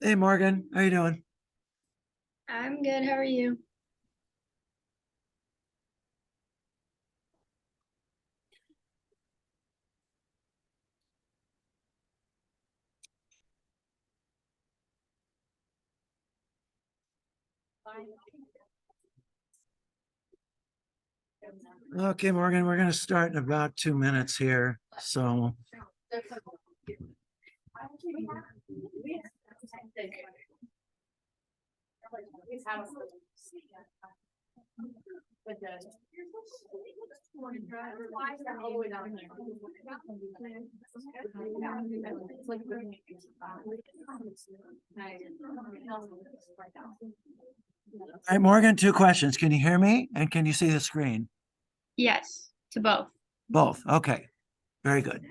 Hey, Morgan, how you doing? I'm good. How are you? Okay, Morgan, we're going to start in about 2 minutes here. So, all right, Morgan, 2 questions. Can you hear me? And can you see the screen? Yes, to both. Both. Okay, very good.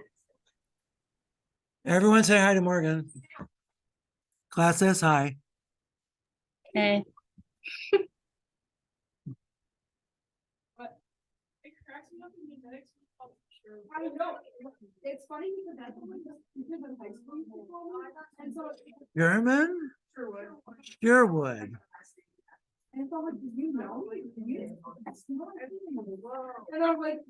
Everyone say hi to Morgan. Class says hi. Hey. I know. It's funny because that's because of high school and so German? Sherwood. Sherwood. And so like, did you know? And I'm like,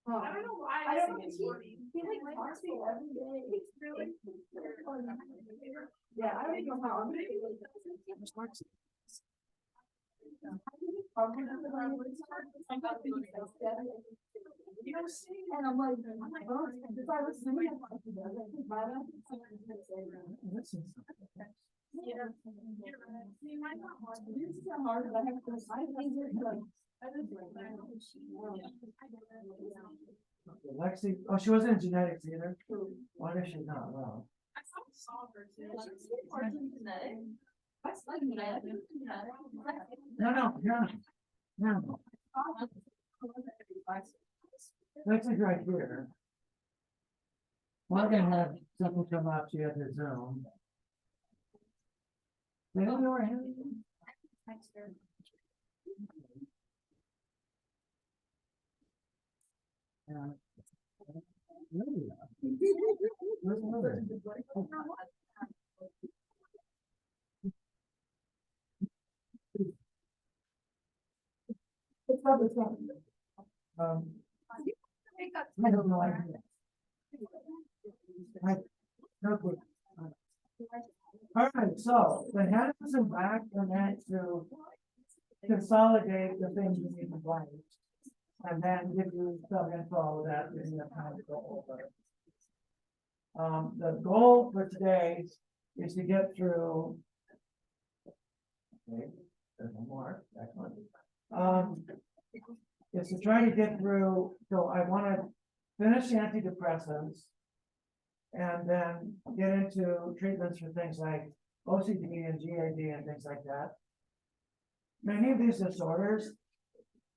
oh, I don't know why. I don't know. He like talks to me every day. It's really. Yeah, I don't even know how I'm gonna do it. And I'm like, oh, if I was doing it, I could do it. Yeah. This is so hard, but I have to. I think it's like. Lexi, oh, she wasn't in genetics either. Why is she not? Well, I saw her too. That's like genetic. no. Lexi's right here. Morgan had something come up. She had her Zoom. They don't know where Henry is. Where's Mother? It's probably something. I have no idea. No clue. All right, so the hands and back are meant to consolidate the things you need to blank. And then give you some info that you have time to go over. The goal for today is to get through. Okay, there's one more. Excellent. Is to try to get through. So I want to finish the antidepressants and then get into treatments for things like OCD and GAD and things like that. Many of these disorders,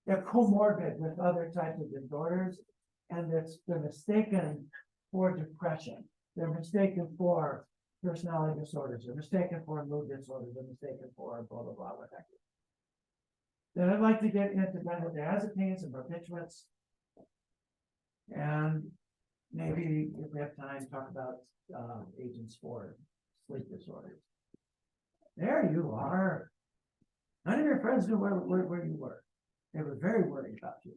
they're comorbid with other types of disorders, and they're mistaken for depression. They're mistaken for personality disorders. They're mistaken for mood disorders. They're mistaken for blah, blah, blah, what have you. Then I'd like to get into benzodiazepines and barbiturates. And maybe if we have time, talk about agents for sleep disorders. There you are. None of your friends knew where you were. They were very worried about you.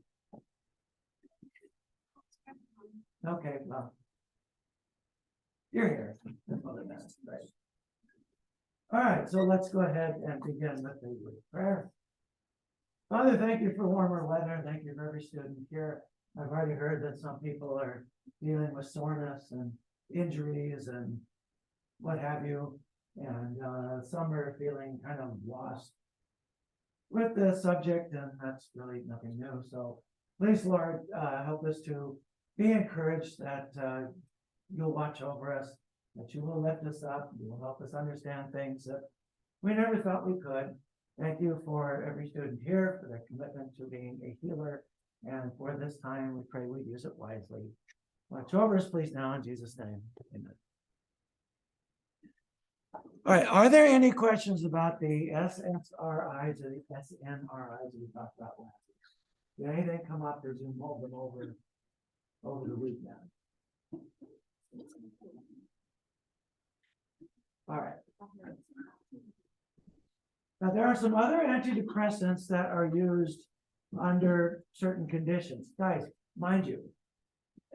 Okay, well, you're here. Right. All right, so let's go ahead and begin with the prayer. Father, thank you for warmer weather. Thank you for every student here. I've already heard that some people are dealing with soreness and injuries and what have you. And some are feeling kind of lost with the subject, and that's really nothing new. So please, Lord, help us to be encouraged that you'll watch over us, that you will lift us up, you will help us understand things that we never thought we could. Thank you for every student here, for their commitment to being a healer. And for this time, we pray we use it wisely. Watch over us, please, now in Jesus' name. Amen. All right, are there any questions about the SSRIs or the SNRIs we talked about last week? Did anything come up or Zoom hold them over? over the weekend. All right. Now, there are some other antidepressants that are used under certain conditions. Guys, mind you,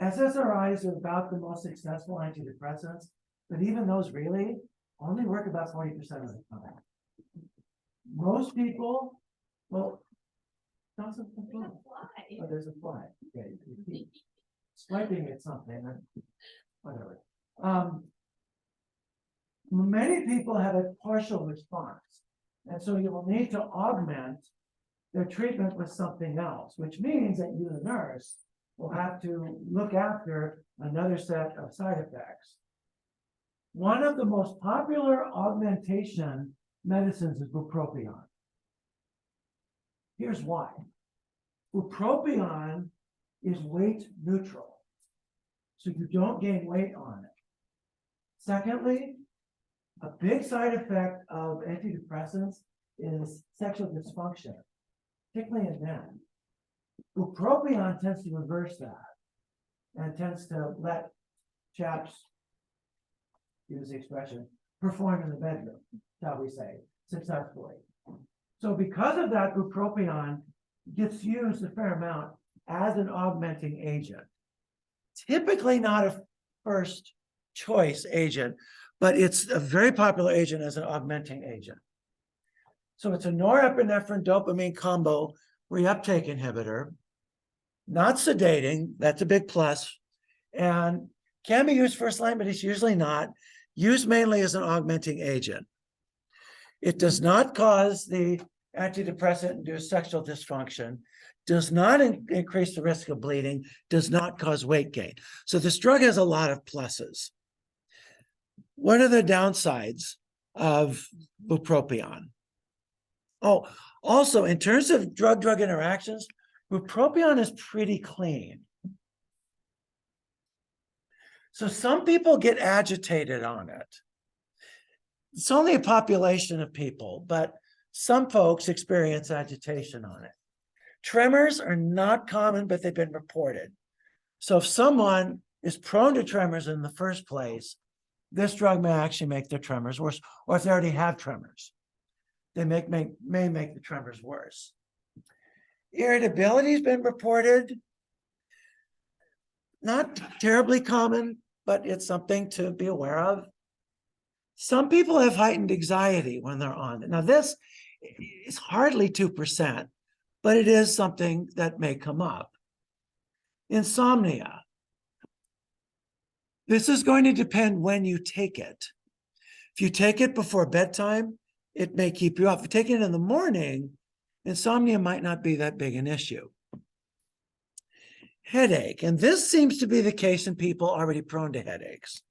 SSRIs are about the most successful antidepressants, but even those really only work about 40% of the time. Most people, well, there's a fly. Oh, there's a fly. Okay, you keep swiping at something, and whatever. Many people have a partial response, and so you will need to augment their treatment with something else, which means that you, the nurse, will have to look after another set of side effects. One of the most popular augmentation medicines is bupropion. Here's why. Bupropion is weight neutral, so you don't gain weight on it. Secondly, a big side effect of antidepressants is sexual dysfunction, particularly in men. Bupropion tends to reverse that and tends to let chaps, use the expression, perform in the bedroom, shall we say, successfully. So because of that, bupropion gets used a fair amount as an augmenting agent. Typically not a first choice agent, but it's a very popular agent as an augmenting agent. So it's a norepinephrine dopamine combo reuptake inhibitor, not sedating, that's a big plus, and can be used first line, but it's usually not, used mainly as an augmenting agent. It does not cause the antidepressant-induced sexual dysfunction, does not increase the risk of bleeding, does not cause weight gain. So this drug has a lot of pluses. What are the downsides of bupropion? Oh, also, in terms of drug-drug interactions, bupropion is pretty clean. So some people get agitated on it. It's only a population of people, but some folks experience agitation on it. Tremors are not common, but they've been reported. So if someone is prone to tremors in the first place, this drug may actually make their tremors worse, or if they already have tremors, they may make the tremors worse. Irritability has been reported. Not terribly common, but it's something to be aware of. Some people have heightened anxiety when they're on it. Now, this is hardly 2%, but it is something that may come up. Insomnia. This is going to depend when you take it. If you take it before bedtime, it may keep you up. If you take it in the morning, insomnia might not be that big an issue. Headache, and this seems to be the case in people already prone to headaches.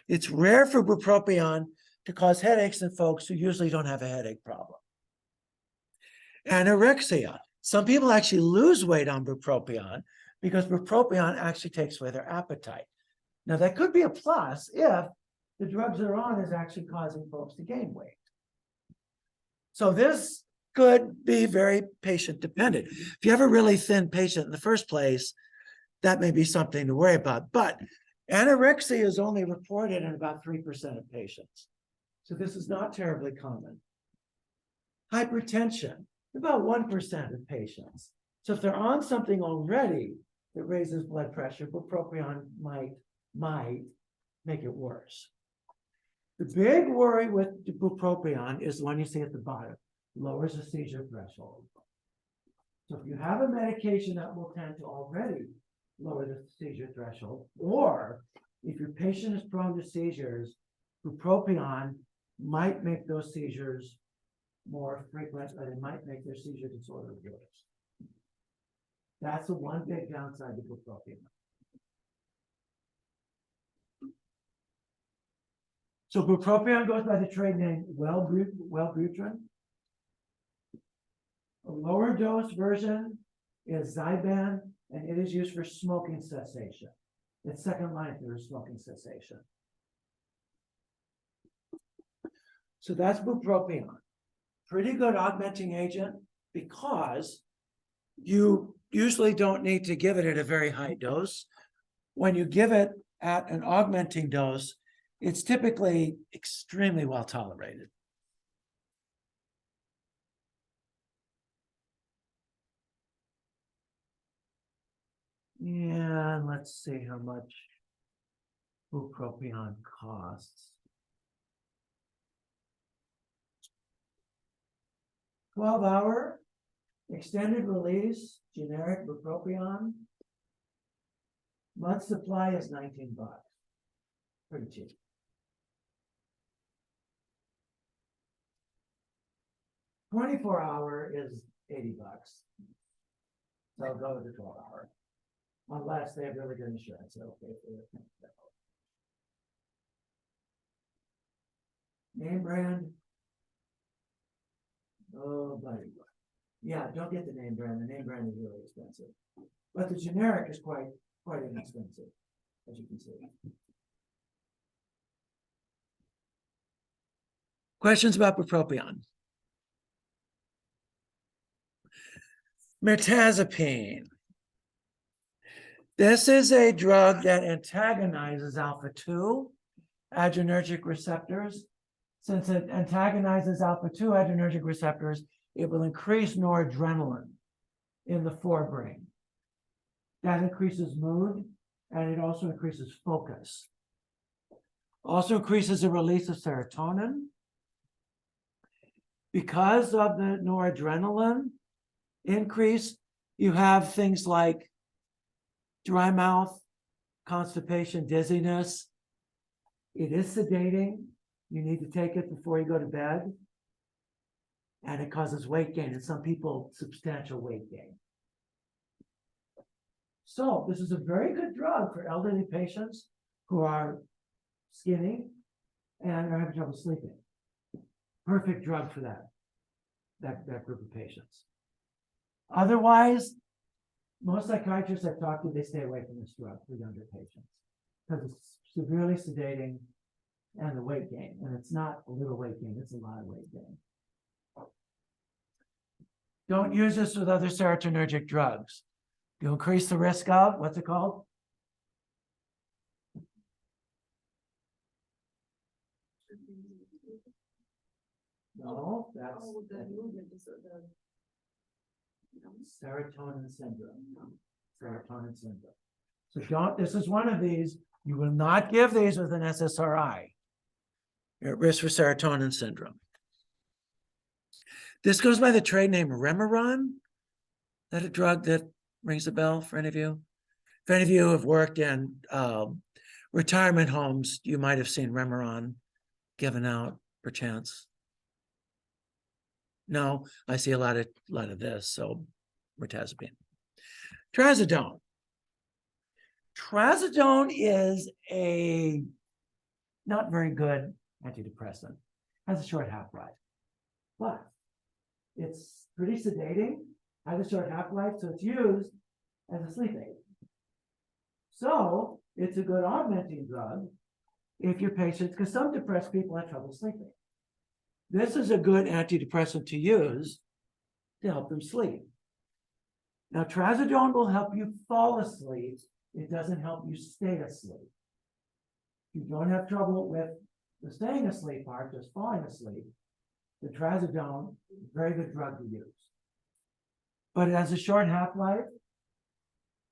It's rare for bupropion to cause headaches in folks who usually don't have a headache problem. Anorexia. Some people actually lose weight on bupropion because bupropion actually takes away their appetite. Now, that could be a plus if the drugs they're on is actually causing folks to gain weight. So this could be very patient dependent. If you have a really thin patient in the first place, that may be something to worry about. But anorexia is only reported in about 3% of patients. So this is not terribly common. Hypertension, about 1% of patients. So if they're on something already that raises blood pressure, bupropion might make it worse. The big worry with bupropion is the one you see at the bottom, lowers the seizure threshold. So if you have a medication that will tend to already lower the seizure threshold, or if your patient is prone to seizures, bupropion might make those seizures more frequent, or it might make their seizure disorder worse. That's the one big downside to bupropion. So bupropion goes by the trade name Wellbutrin. A lower dose version is Zyban, and it is used for smoking cessation. It's second line for smoking cessation. So that's bupropion. Pretty good augmenting agent because you usually don't need to give it at a very high dose. When you give it at an augmenting dose, it's typically extremely well tolerated. And let's see how much bupropion costs. 12-hour extended release generic bupropion. Month supply is $19. Pretty cheap. $24-hour is $80. So I'll go with the 12-hour. Unless they have really good insurance, they'll pay for it. Name brand. Oh, buddy. Yeah, don't get the name brand. The name brand is really expensive. But the generic is quite inexpensive, as you can see. Questions about bupropion? Mirtazapine. This is a drug that antagonizes alpha-2 adrenergic receptors. Since it antagonizes alpha-2 adrenergic receptors, it will increase noradrenaline in the forebrain. That increases mood, and it also increases focus. Also increases the release of serotonin. Because of the noradrenaline increase, you have things like dry mouth, constipation, dizziness. It is sedating. You need to take it before you go to bed. And it causes weight gain, and some people, substantial weight gain. So this is a very good drug for elderly patients who are skinny and are having trouble sleeping. Perfect drug for that group of patients. Otherwise, most psychiatrists I've talked to, they stay away from this drug for younger patients because it's severely sedating and the weight gain. And it's not a little weight gain, it's a lot of weight gain. Don't use this with other serotonergic drugs. You increase the risk of, what's it called? No, that's serotonin syndrome. Serotonin syndrome. So this is one of these. You will not give these with an SSRI. You're at risk for serotonin syndrome. This goes by the trade name Remeron. Is that a drug that rings a bell for any of you? If any of you have worked in retirement homes, you might have seen Remeron given out, perchance. No, I see a lot of this, so mirtazapine. Trazodone. Trazodone is a not very good antidepressant. Has a short half-life, but it's pretty sedating, has a short half-life, so it's used as a sleep aid. So it's a good augmenting drug if your patients, because some depressed people have trouble sleeping. This is a good antidepressant to use to help them sleep. Now, trazodone will help you fall asleep. It doesn't help you stay asleep. If you don't have trouble with the staying asleep part, just falling asleep, the trazodone is a very good drug to use. But it has a short half-life,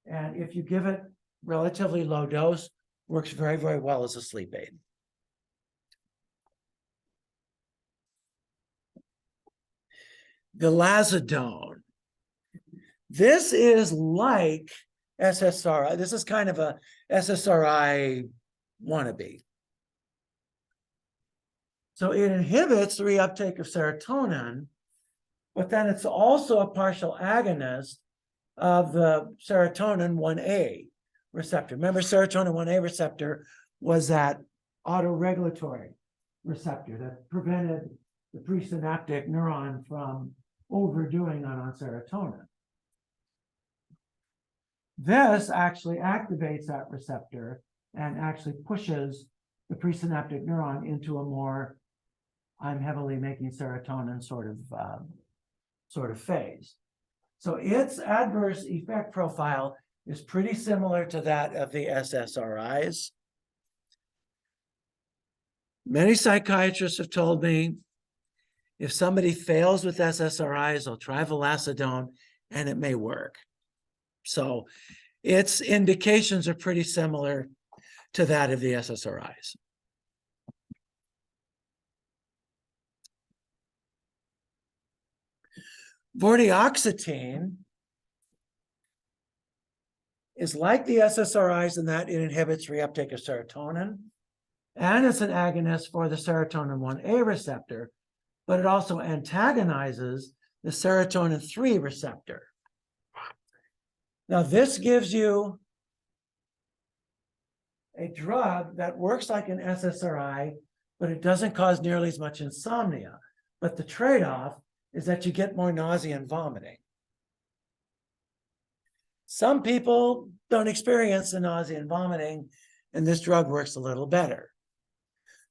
and if you give it relatively low dose, works very, very well as a sleep aid. Vilazodone. This is like SSRI. This is kind of a SSRI wannabe. So it inhibits the reuptake of serotonin, but then it's also a partial agonist of the serotonin 1A receptor. Remember, serotonin 1A receptor was that autoregulatory receptor that prevented the presynaptic neuron from overdoing on serotonin. This actually activates that receptor and actually pushes the presynaptic neuron into a more, I'm heavily making serotonin sort of phase. So its adverse effect profile is pretty similar to that of the SSRIs. Many psychiatrists have told me if somebody fails with SSRIs, they'll try vilazodone and it may work. So its indications are pretty similar to that of the SSRIs. Vortioxetine is like the SSRIs in that it inhibits reuptake of serotonin, and it's an agonist for the serotonin 1A receptor, but it also antagonizes the serotonin 3 receptor. Now, this gives you a drug that works like an SSRI, but it doesn't cause nearly as much insomnia. But the trade-off is that you get more nausea and vomiting. Some people don't experience the nausea and vomiting, and this drug works a little better.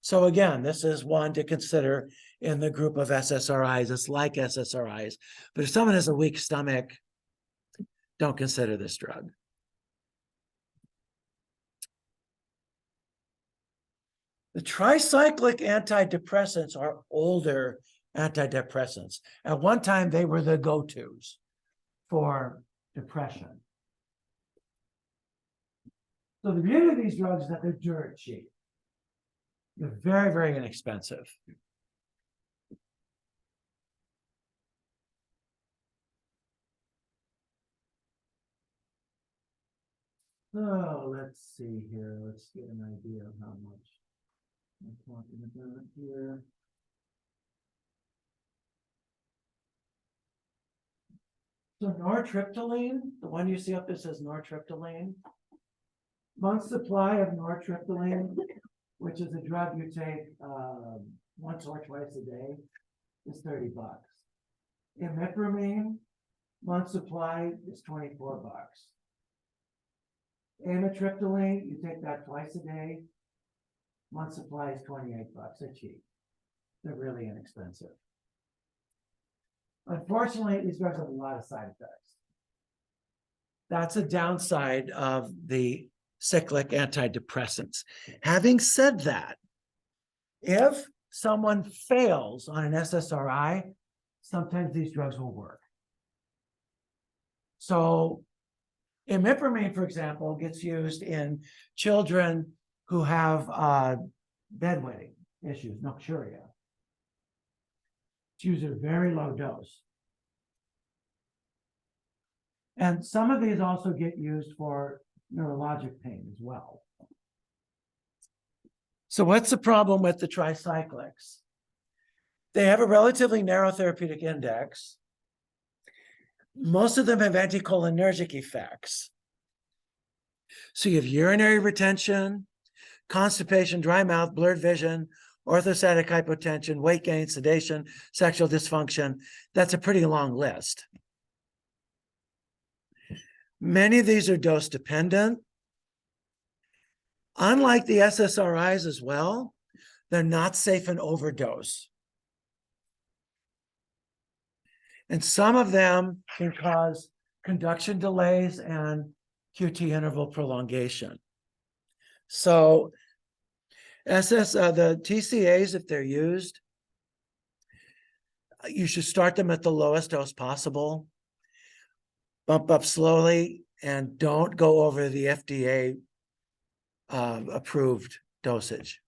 So again, this is one to consider in the group of SSRIs. It's like SSRIs, but if someone has a weak stomach, don't consider this drug. The tricyclic antidepressants are older antidepressants. At one time, they were the go-tos for depression. So the beauty of these drugs is that they're dirt cheap. They're very, very inexpensive. So let's see here. Let's get an idea of how much I'm talking about here. So nortriptyline, the one you see up there says nortriptyline. Month supply of nortriptyline, which is a drug you take once or twice a day, is $30. Imipramine, month supply is $24. Amitriptyline, you take that twice a day. Month supply is $28. They're cheap. They're really inexpensive. Unfortunately, these drugs have a lot of side effects. That's a downside of the cyclic antidepressants. Having said that, if someone fails on an SSRI, sometimes these drugs will work. So imipramine, for example, gets used in children who have bedwetting issues, nocturia. It's used at a very low dose. And some of these also get used for neurologic pain as well. So what's the problem with the tricyclics? They have a relatively narrow therapeutic index. Most of them have anticholinergic effects. So you have urinary retention, constipation, dry mouth, blurred vision, orthostatic hypotension, weight gain, sedation, sexual dysfunction. That's a pretty long list. Many of these are dose dependent. Unlike the SSRIs as well, they're not safe in overdose. And some of them can cause conduction delays and QT interval prolongation. So the TCAs, if they're used, you should start them at the lowest dose possible, bump up slowly, and don't go over the FDA approved dosage.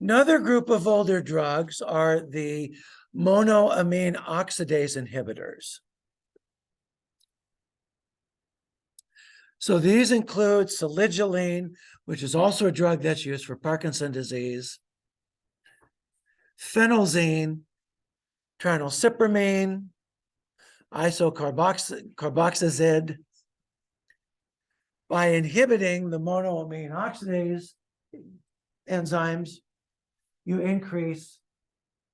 Another group of older drugs are the monoamine oxidase inhibitors. So these include salicyline, which is also a drug that's used for Parkinson's disease, phenelzine, tranylcypromine, isocarboxazid. By inhibiting the monoamine oxidase enzymes, you increase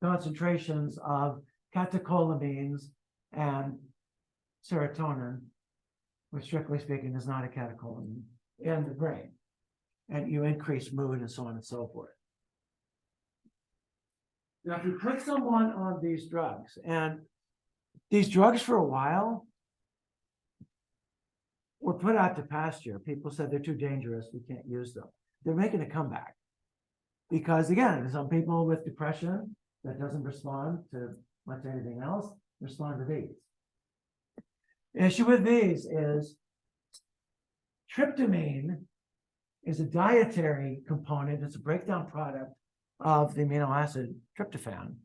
concentrations of catecholamines and serotonin, which strictly speaking is not a catecholamine, in the brain. And you increase mood and so on and so forth. Now, if you put someone on these drugs, and these drugs for a while were put out to pasture. People said they're too dangerous, we can't use them. They're making a comeback. Because again, some people with depression that doesn't respond to much anything else, respond to these. The issue with these is tryptamine is a dietary component. It's a breakdown product of the amino acid tryptophan.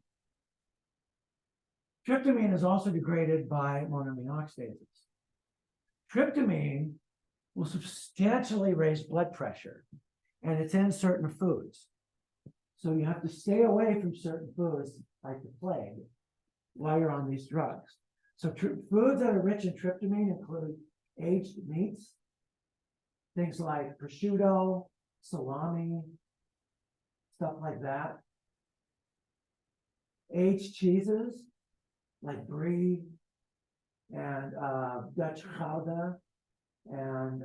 Tryptamine is also degraded by monoamine oxidases. Tryptamine will substantially raise blood pressure, and it's in certain foods. So you have to stay away from certain foods like the plague while you're on these drugs. So foods that are rich in tryptamine include aged meats, things like prosciutto, salami, stuff like that. Aged cheeses like brie and Dutch Gouda and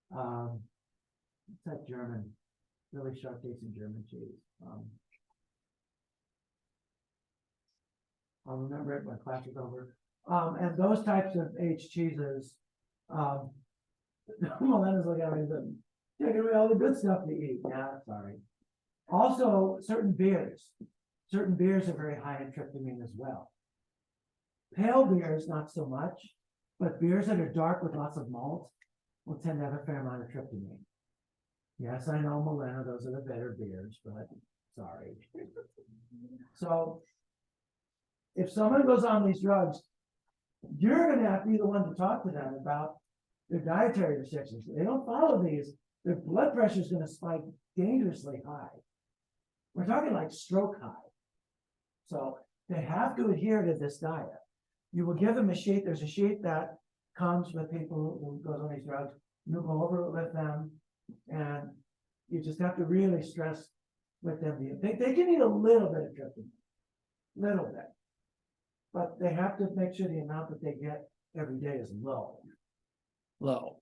what's that German, really sharp tasting German cheese. I'll remember it when class is over. And those types of aged cheeses, Melinda's looking at me, taking away all the good stuff to eat. Yeah, sorry. Also, certain beers. Certain beers are very high in tryptamine as well. Pale beers, not so much, but beers that are dark with lots of malt will tend to have a fair amount of tryptamine. Yes, I know, Melinda, those are the better beers, but sorry. So, if someone goes on these drugs, you're going to have to be the one to talk to them about their dietary restrictions. If they don't follow these, their blood pressure is going to spike dangerously high. We're talking like stroke high. So they have to adhere to this diet. You will give them a sheet. There's a sheet that comes with people who goes on these drugs. You go over it with them, and you just have to really stress with them. They can eat a little bit of tryptamine, little bit, but they have to make sure the amount that they get every day is low. Low.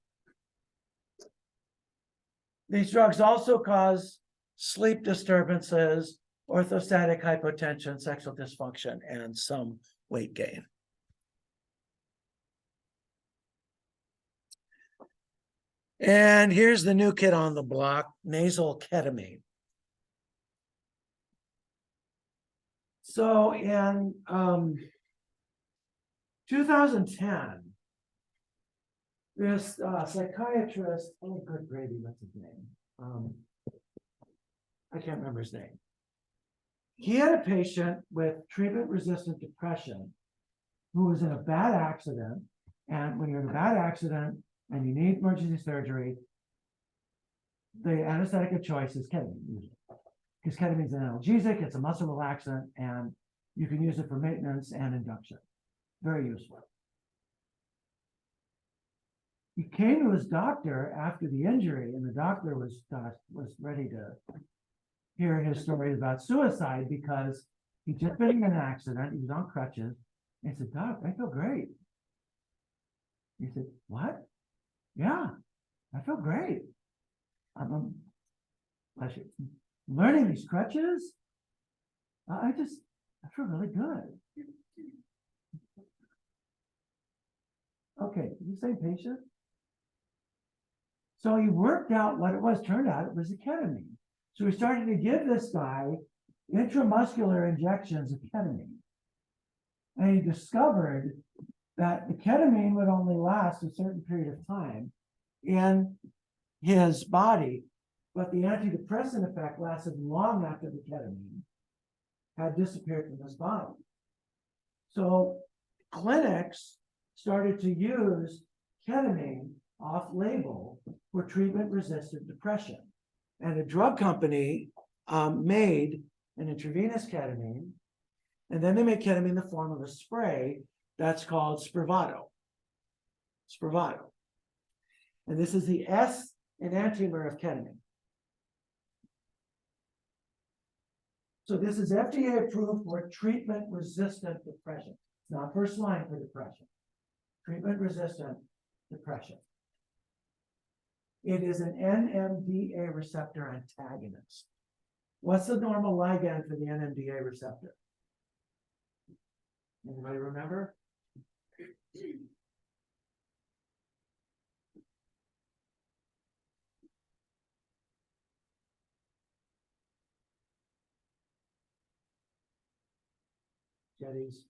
These drugs also cause sleep disturbances, orthostatic hypotension, sexual dysfunction, and some weight gain. And here's the new kid on the block, nasal ketamine. So in 2010, this psychiatrist, oh good gravy, what's his name? I can't remember his name. He had a patient with treatment-resistant depression who was in a bad accident. And when you're in a bad accident and you need emergency surgery, the anesthetic of choice is ketamine, usually. Because ketamine is an analgesic, it's a muscle relaxant, and you can use it for maintenance and induction. Very useful. He came to his doctor after the injury, and the doctor was ready to hear his story about suicide because he'd just been in an accident. He was on crutches. And he said, "Doc, I feel great." He said, "What?" "Yeah, I feel great. I'm learning these crutches. I feel really good." Okay, the same patient. So he worked out what it was. Turned out it was a ketamine. So we started to give this guy intramuscular injections of ketamine. And he discovered that the ketamine would only last a certain period of time in his body, but the antidepressant effect lasted long after the ketamine had disappeared from his body. So clinics started to use ketamine off-label for treatment-resistant depression. And a drug company made an intravenous ketamine, and then they made ketamine in the form of a spray that's called Spravato. Spravato. And this is the S enantiomer of ketamine. So this is FDA approved for treatment-resistant depression. It's not first line for depression. Treatment-resistant depression. It is an NMDA receptor antagonist. What's the normal ligand for the NMDA receptor? Anybody remember? Jetty's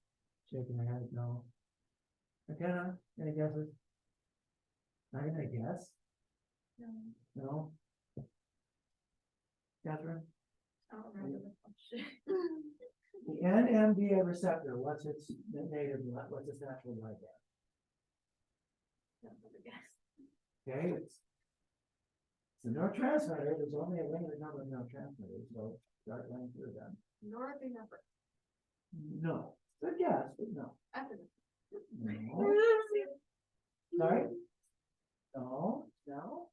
shaking her head, no. McKenna, any guesses? Not gonna guess? No? Catherine? I don't remember the question. The NMDA receptor, what's its native, what's its natural ligand? Okay, it's a neurotransmitter. There's only a limited number of neurotransmitters, so start going through them. Norepinephrine. No, good guess, but no. Epinephrine. No. Sorry? No, no.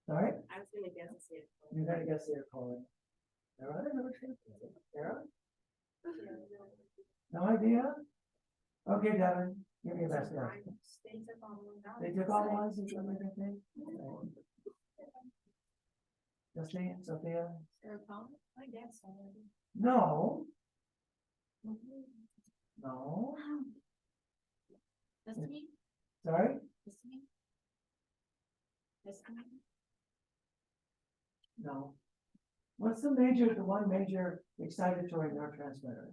Sorry? I was gonna guess it. You're gonna guess the calling. There are other neurotransmitters. Sarah? No idea? Okay, Devin, give me your best guess. They took all the ones and something like that? Justine, Sophia? I guess already. No. No. Histamine? Sorry? Histamine? Histamine? No. What's the one major excitatory neurotransmitter?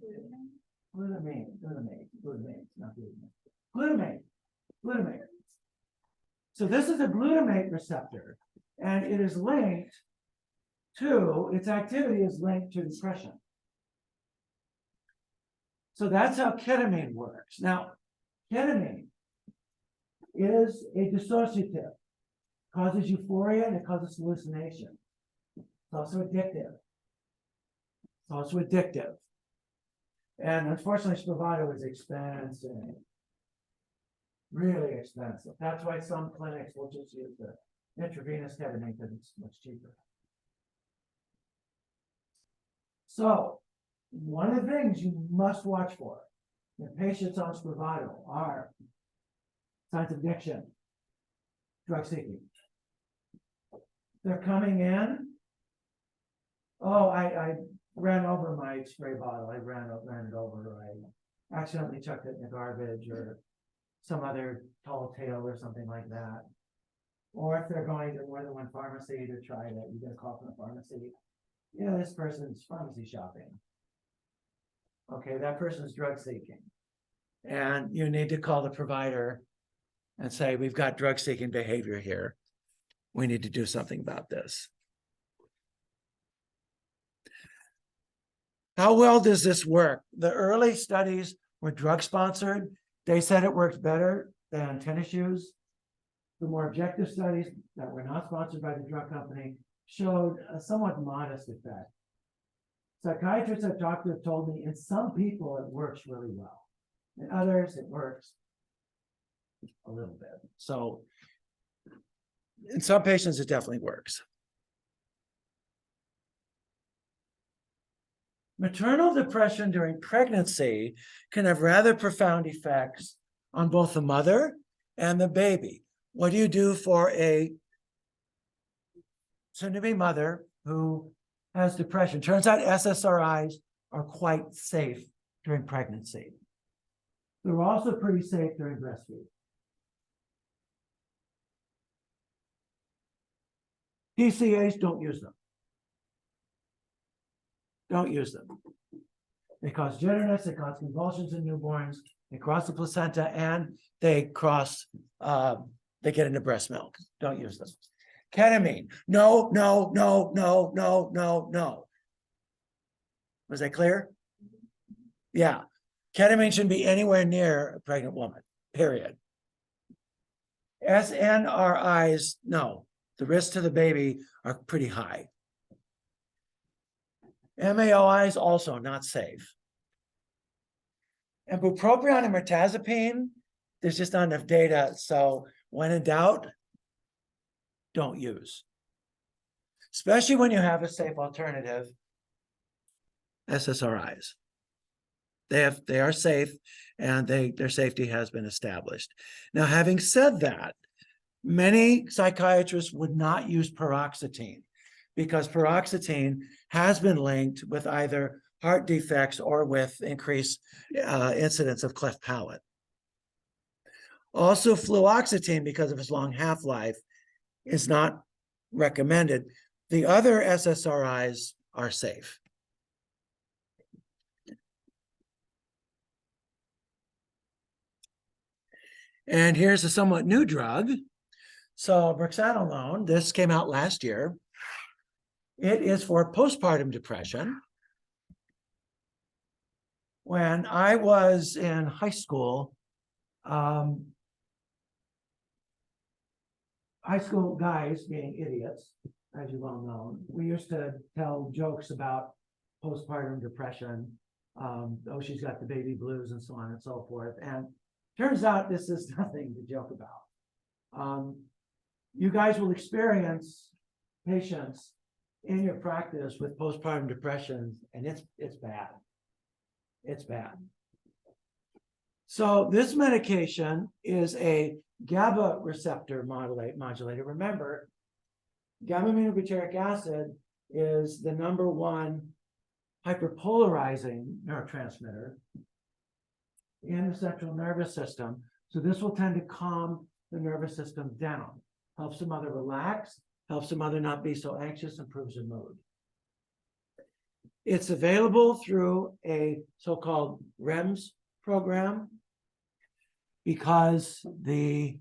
Glutamate, not glutamate. Glutamate. So this is a glutamate receptor, and it is linked to, its activity is linked to depression. So that's how ketamine works. Now, ketamine is a dissociative, causes euphoria and it causes hallucination. It's also addictive. And unfortunately, Spravato is expensive, really expensive. That's why some clinics will just use the intravenous ketamine because it's much cheaper. So, one of the things you must watch for in patients on Spravato are signs of addiction, drug seeking. They're coming in. Oh, I ran over my spray bottle. I ran it over. I accidentally chucked it in the garbage or some other tall tale or something like that. Or if they're going to more than one pharmacy to try that, you get a call from the pharmacy. You know, this person's pharmacy shopping. Okay, that person's drug seeking. And you need to call the provider and say, we've got drug seeking behavior here. We need to do something about this. How well does this work? The early studies were drug sponsored. They said it worked better than tennis shoes. The more objective studies that were not sponsored by the drug company showed a somewhat modest effect. Psychiatrists I've talked to have told me in some people it works really well. In others, it works a little bit. So in some patients, it definitely works. Maternal depression during pregnancy can have rather profound effects on both the mother and the baby. What do you do for a soon-to-be mother who has depression? Turns out SSRIs are quite safe during pregnancy. They're also pretty safe during breastfeeding. DCAs, don't use them. Don't use them. They cause jitteriness, they cause convulsions in newborns, they cross the placenta, and they cross, they get into breast milk. Don't use them. Ketamine, no. Was that clear? Yeah. Ketamine shouldn't be anywhere near a pregnant woman, period. SNRIs, no. The risks to the baby are pretty high. MAOIs also not safe. And bupropion and mirtazapine, there's just not enough data. So when in doubt, don't use. Especially when you have a safe alternative, SSRIs. They are safe and their safety has been established. Now, having said that, many psychiatrists would not use paroxetine because paroxetine has been linked with either heart defects or with increased incidence of cleft palate. Also, fluoxetine, because of its long half-life, is not recommended. The other SSRIs are safe. And here's a somewhat new drug. So brexanolone, this came out last year. It is for postpartum depression. When I was in high school, high school guys, being idiots, as you well know, we used to tell jokes about postpartum depression. Oh, she's got the baby blues and so on and so forth. And turns out this is nothing to joke about. You guys will experience patients in your practice with postpartum depression, and it's bad. It's bad. So this medication is a GABA receptor modulator. Remember, gamma-aminobutyric acid is the #1 hyperpolarizing neurotransmitter in the central nervous system. So this will tend to calm the nervous system down, helps the mother relax, helps the mother not be so anxious, improves her mood. It's available through a so-called REMS program because the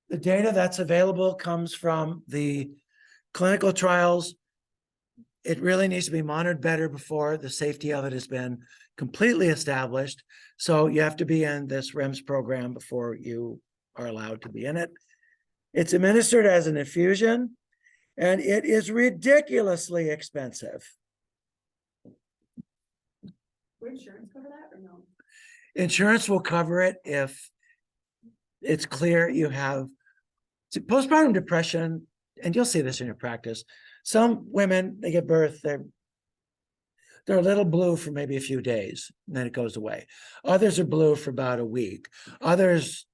data that's available comes from the clinical trials. It really needs to be monitored better before the safety of it has been completely established. So you have to be in this REMS program before you are allowed to be in it. It's administered as an infusion, and it is ridiculously expensive. Will insurance cover that or no? Insurance will cover it if it's clear you have postpartum depression, and you'll see this in your practice. Some women, they give birth, they're a little blue for maybe a few days, and then it goes away. Others are blue for about a week. Others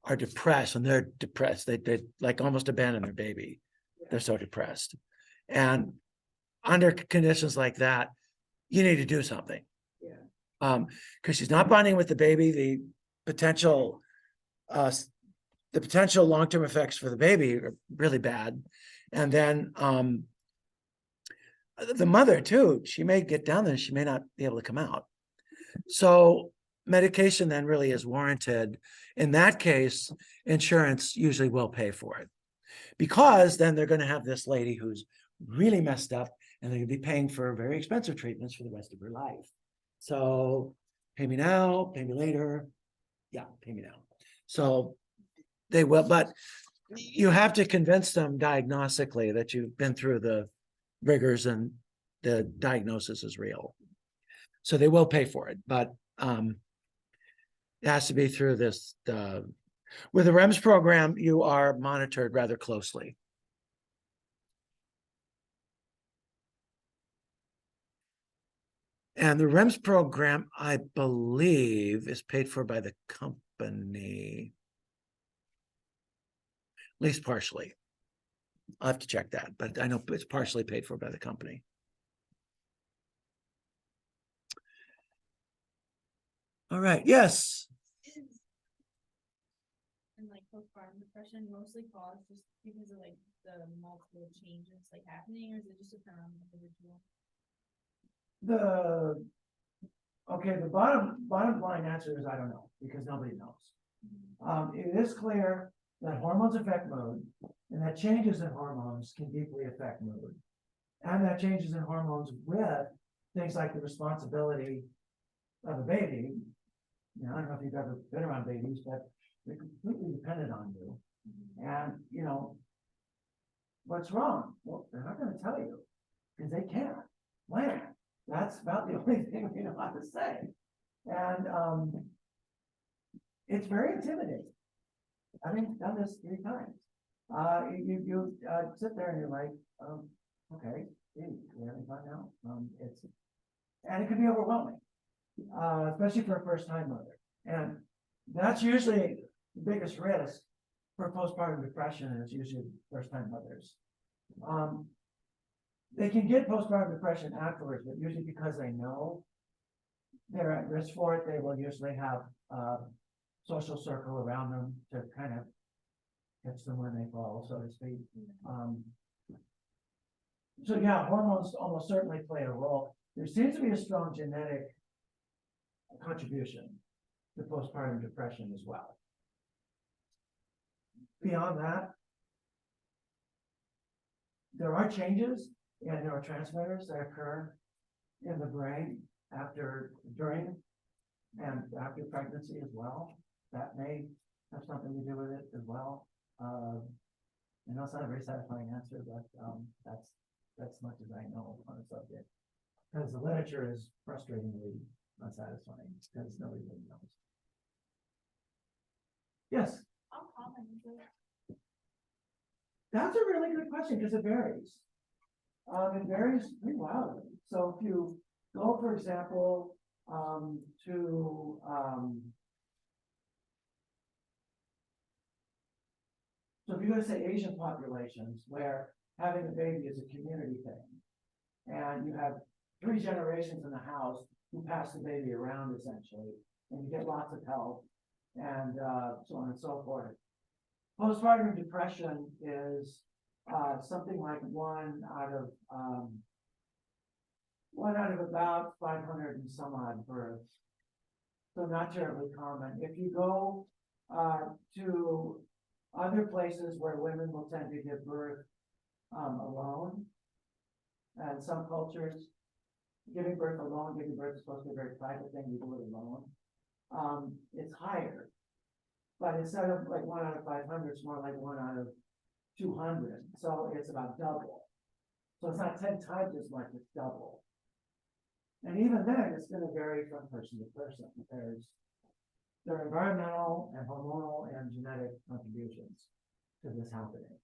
are depressed, and they're depressed. They like almost abandon their baby. They're so depressed. And under conditions like that, you need to do something. Yeah. Because she's not bonding with the baby. The potential long-term effects for the baby are really bad. And then the mother too, she may get down there and she may not be able to come out. So medication then really is warranted. In that case, insurance usually will pay for it, because then they're going to have this lady who's really messed up, and they're going to be paying for very expensive treatments for the rest of her life. So pay me now, pay me later. Yeah, pay me now. So they will, but you have to convince them diagnostically that you've been through the rigors and the diagnosis is real. So they will pay for it, but it has to be through this. With the REMS program, you are monitored rather closely. And the REMS program, I believe, is paid for by the company, at least partially. I'll have to check that, but I know it's partially paid for by the company. All right, yes. And like postpartum depression mostly caused just because of like the multiple changes like happening, or is it just depend on the individual? The bottom line answer is I don't know, because nobody knows. It is clear that hormones affect mood, and that changes in hormones can deeply affect mood, and that changes in hormones with things like the responsibility of a baby. You know, I don't know if you've ever been around babies, but they're completely dependent on you. And you know, what's wrong? Well, they're not going to tell you because they can't. When? That's about the only thing we know how to say. And it's very intimidating. I've done this 3 times. You sit there and you're like, okay, we having fun now? And it can be overwhelming, especially for a first-time mother. And that's usually the biggest risk for postpartum depression, and it's usually first-time mothers. They can get postpartum depression afterwards, but usually because they know they're at risk for it, they will usually have a social circle around them to kind of catch them when they fall, so to speak. So yeah, hormones almost certainly play a role. There seems to be a strong genetic contribution to postpartum depression as well. Beyond that, there are changes in neurotransmitters that occur in the brain during, and after pregnancy as well. That may have something to do with it as well. I know it's not a very satisfying answer, but that's much as I know on the subject. Because the literature is frustratingly unsatisfying, because nobody really knows. Yes, How common is it? that's a really good question, because it varies. It varies pretty wildly. So if you go, for example, to so if you go to say Asian populations where having a baby is a community thing, and you have 3 generations in the house who pass the baby around essentially, and you get lots of help, and so on and so forth. Postpartum depression is something like one out of about 500 and some odd births. So not terribly common. If you go to other places where women will tend to give birth alone, and some cultures, giving birth alone, giving birth is supposed to be a very private thing, you do it alone. It's higher. But instead of like 1 out of 500, it's more like 1 out of 200. So it's about double. So it's not 10 times as much, it's double. And even then, it's going to vary from person to person. There are environmental and hormonal and genetic contributions to this happening.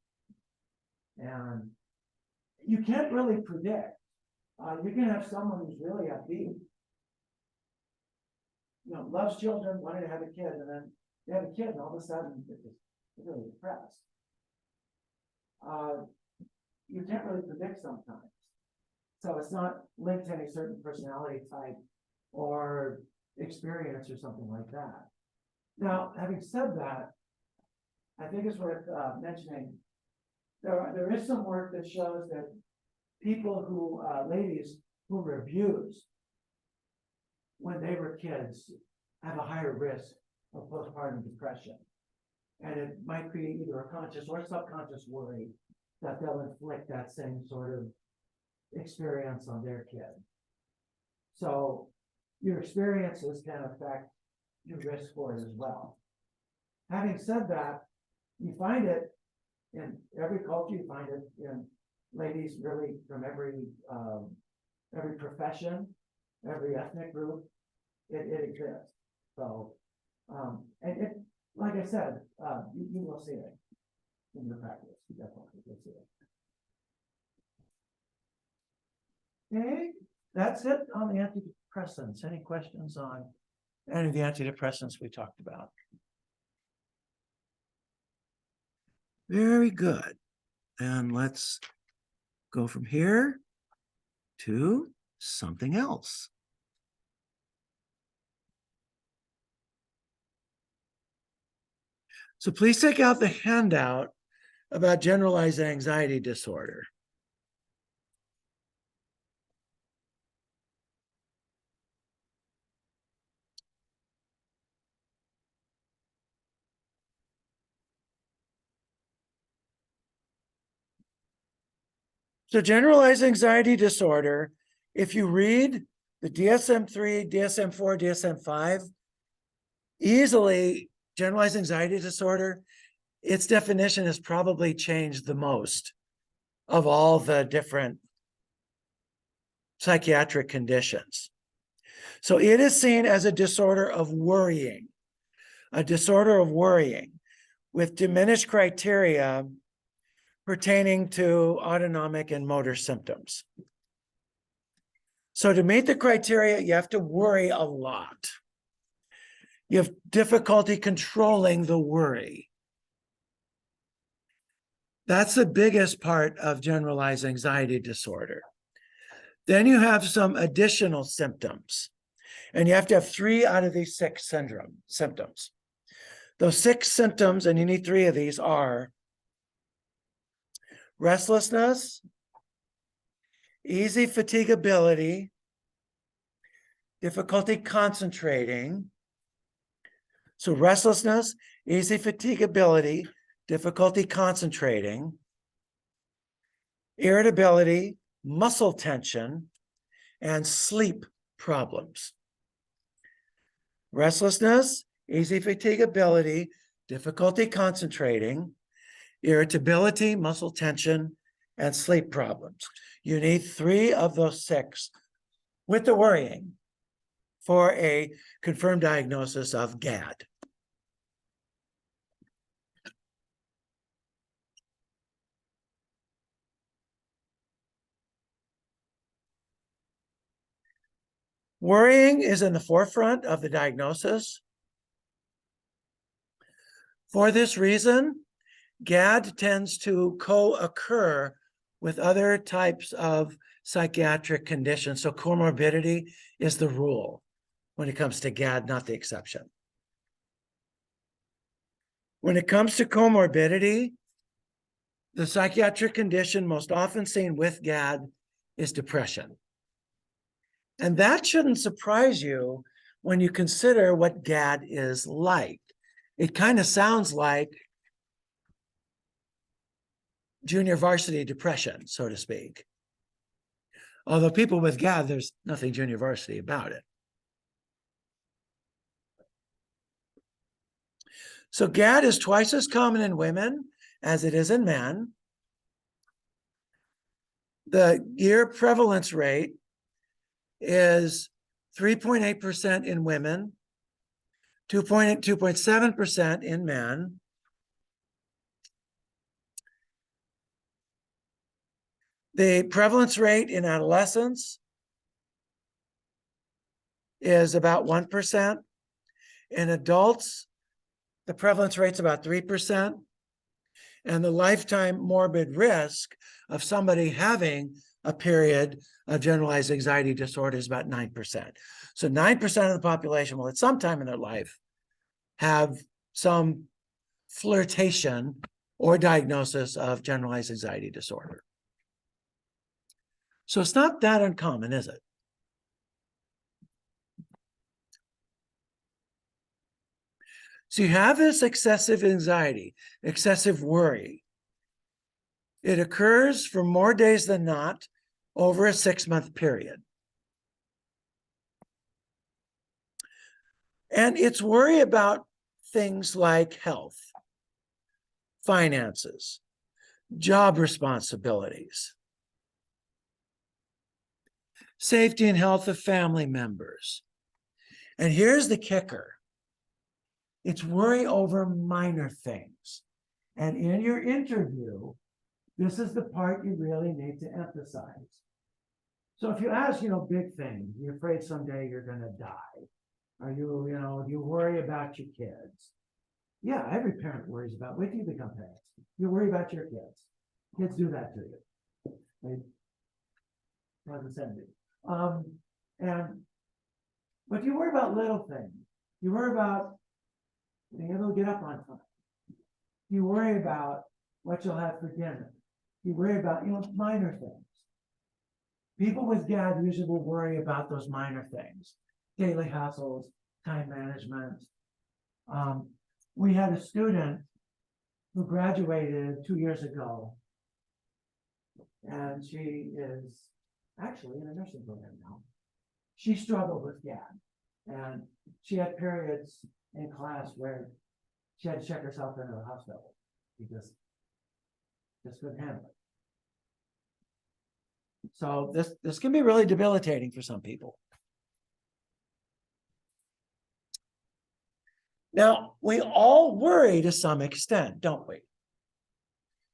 And you can't really predict. You can have someone who's really upbeat, loves children, wanted to have a kid, and then they have a kid, and all of a sudden they're really depressed. You can't really predict sometimes. So it's not linked to any certain personality type or experience or something like that. Now, having said that, I think it's worth mentioning, there is some work that shows that people who, ladies who were abused when they were kids have a higher risk of postpartum depression. And it might create either a conscious or subconscious worry that they'll inflict that same sort of experience on their kid. So your experiences can affect your risk for it as well. Having said that, you find it in every culture, you find it in ladies really from every profession, every ethnic group, it exists. So, and it, like I said, you will see it in your practice. You definitely will see it. Okay, that's it on the antidepressants. Any questions on any of the antidepressants we talked about? Very good. And let's go from here to something else. So please take out the handout about generalized anxiety disorder. So generalized anxiety disorder, if you read the DSM-3, DSM-4, DSM-5, easily generalized anxiety disorder, its definition has probably changed the most of all the different psychiatric conditions. So it is seen as a disorder of worrying, with diminished criteria pertaining to autonomic and motor symptoms. So to meet the criteria, you have to worry a lot. You have difficulty controlling the worry. That's the biggest part of generalized anxiety disorder. Then you have some additional symptoms, and you have to have 3 out of these 6 symptoms. Those 6 symptoms, and you need 3 of these, are restlessness, easy fatigability, difficulty concentrating. So restlessness, easy fatigability, difficulty concentrating, irritability, muscle tension, and sleep problems. Restlessness, easy fatigability, difficulty concentrating, irritability, muscle tension, and sleep problems. You need 3 of those 6 with the worrying for a confirmed diagnosis of GAD. Worrying is in the forefront of the diagnosis. For this reason, GAD tends to co-occur with other types of psychiatric conditions. So comorbidity is the rule when it comes to GAD, not the exception. When it comes to comorbidity, the psychiatric condition most often seen with GAD is depression. And that shouldn't surprise you when you consider what GAD is like. It kind of sounds like junior varsity depression, so to speak. Although people with GAD, there's nothing junior varsity about it. So GAD is twice as common in women as it is in men. The year prevalence rate is 3.8% in women, 2.7% in men. The prevalence rate in adolescents is about 1%. In adults, the prevalence rate's about 3%. And the lifetime morbid risk of somebody having a period of generalized anxiety disorder is about 9%. So 9% of the population will at some time in their life have some flirtation or diagnosis of generalized anxiety disorder. So it's not that uncommon, is it? So you have this excessive anxiety, excessive worry. It occurs for more days than not over a 6-month period. And it's worry about things like health, finances, job responsibilities, safety and health of family members. And here's the kicker. It's worry over minor things. And in your interview, this is the part you really need to emphasize. So if you ask, big things, you're afraid someday you're going to die. Are you, you worry about your kids. Yeah, every parent worries about, wait till you become parents. You worry about your kids. Kids do that to you. They condescending. But you worry about little things. You worry about being able to get up on time. You worry about what you'll have for dinner. You worry about, minor things. People with GAD usually will worry about those minor things. Daily hassles, time management. We had a student who graduated 2 years ago, and she is actually in a nursing program now. She struggled with GAD, and she had periods in class where she had to check herself into the hospital because just couldn't handle it. So this can be really debilitating for some people. Now, we all worry to some extent, don't we?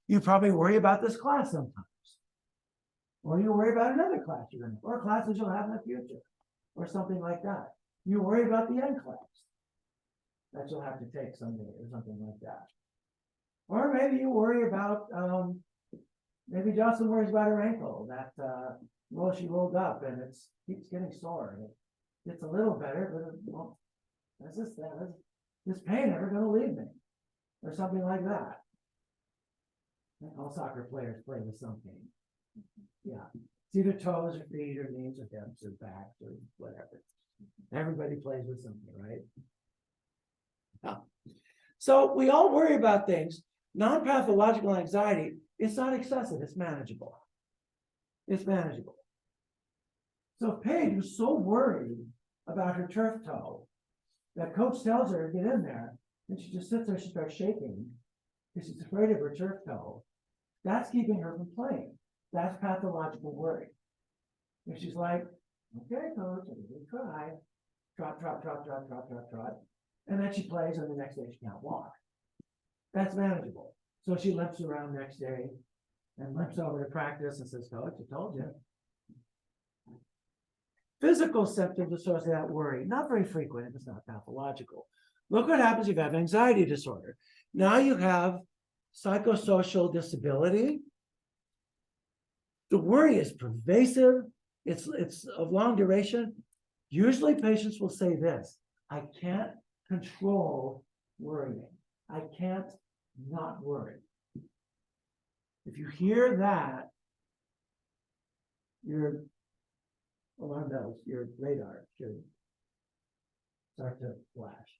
You probably worry about this class sometimes. Or you worry about another class you're in, or classes you'll have in the future, or something like that. You worry about the end class that you'll have to take someday, or something like that. Or maybe you worry about, maybe Jocelyn worries about her ankle, that, well, she rolled up and it's, keeps getting sore. And it gets a little better, but it won't, this pain never gonna leave me, or something like that. All soccer players play with some pain. Yeah, it's either toes or feet or knees or hips or back or whatever. Everybody plays with something, right? Yeah. So we all worry about things. Non-pathological anxiety, it's not excessive, it's manageable. It's manageable. So Paige was so worried about her turf toe that coach tells her to get in there, and she just sits there, she starts shaking because she's afraid of her turf toe. That's keeping her from playing. That's pathological worry. And she's like, okay, coach, I'm gonna try. Trot, trot, trot, trot, trot, trot, trot. And then she plays, and the next day she can't walk. That's manageable. So she limps around next day and limps over to practice and says, coach, I told you. Physical symptoms associated with that worry, not very frequent if it's not pathological. Look what happens if you have anxiety disorder. Now you have psychosocial disability. The worry is pervasive. It's of long duration. Usually patients will say this: I can't control worrying. I can't not worry. If you hear that, your alarm bells, your radar should start to flash.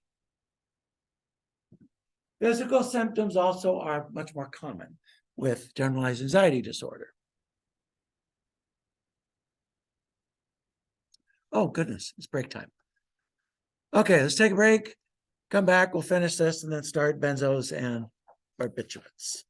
Physical symptoms also are much more common with generalized anxiety disorder. Oh, goodness, it's break time. Okay, let's take a break. Come back, we'll finish this and then start benzos and barbiturates.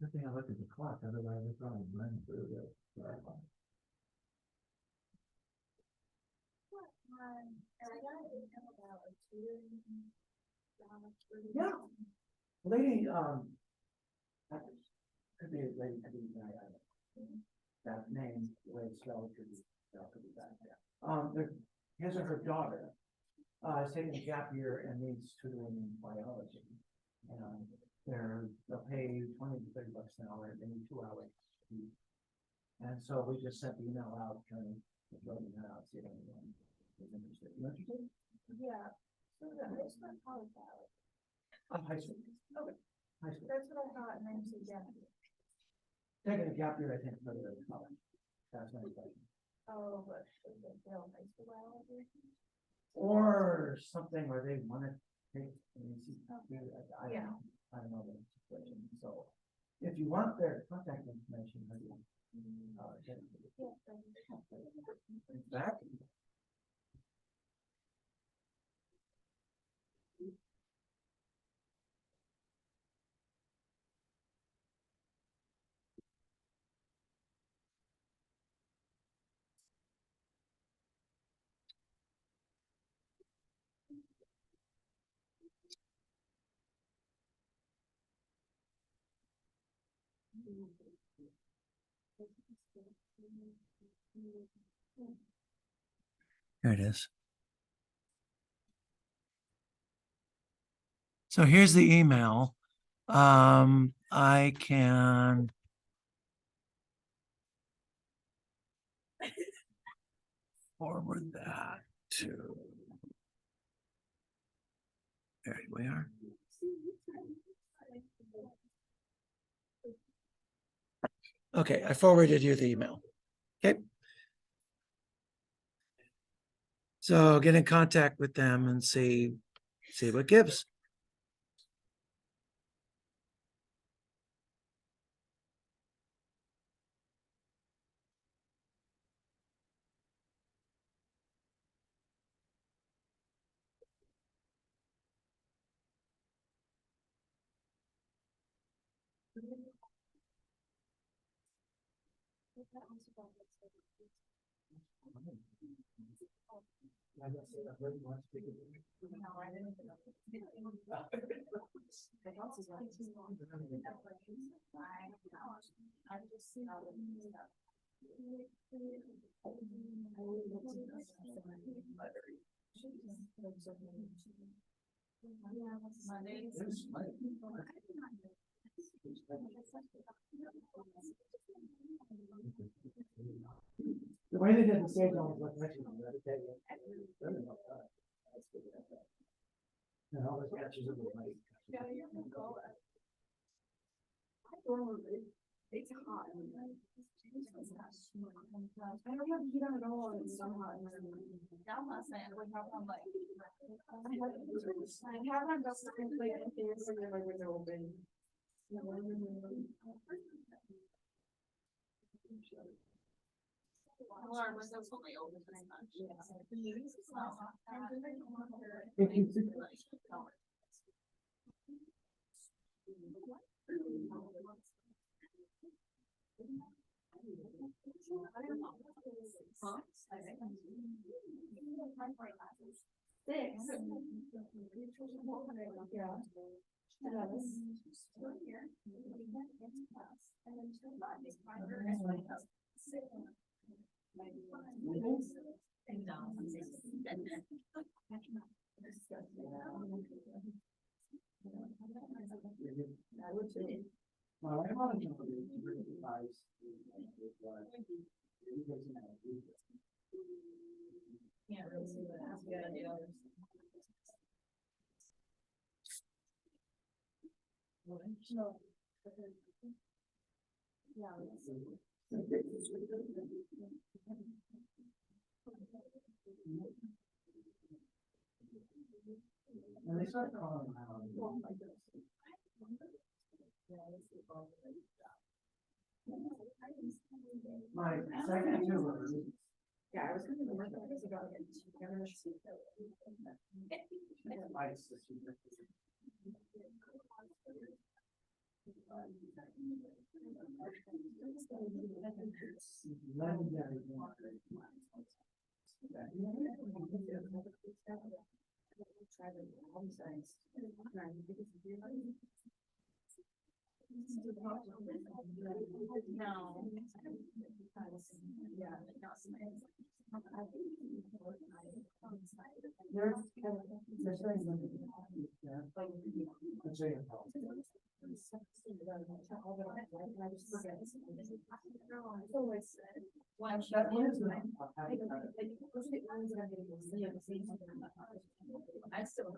Good thing I look at the clock, otherwise I probably run through this. Yeah. Lady, could be a lady, could be a guy, that name, the way it's spelled, could be that. His or her daughter, is taking a gap year and needs tutoring in biology. And they'll pay 20 to 30 bucks an hour, they need 2 hours. And so we just sent the email out, trying to throw that out, see if anyone is interested. You interested? Yeah. So the high school and college ballot. High school. Okay. High school. That's what I thought, and then you said yeah. Taking a gap year, I think, for the college. That's my question. Oh, but is it still high school biology? Or something where they want to take, Yeah. I don't know the situation. So if you want their contact information, maybe, get it back. Here it is. So here's the email. I can forward that to. There we are. Okay, I forwarded you the email. Okay. So get in contact with them and see what gives. The way they did the stage on was mentioned on the other day. And all the sketches of the light. It's hot. I don't have heat on at all, and it's so hot. Down last night, I wake up, I'm like. I haven't got something like anything, so my window open. Alarm was only open this much. Well, I want to know the advice. Can't really see what else we gotta do. No. And they start calling around. My second two were released. Yeah, I was gonna remember that because about it. Lights. Legendary. No. Yeah. There's things that I'm saying. I still.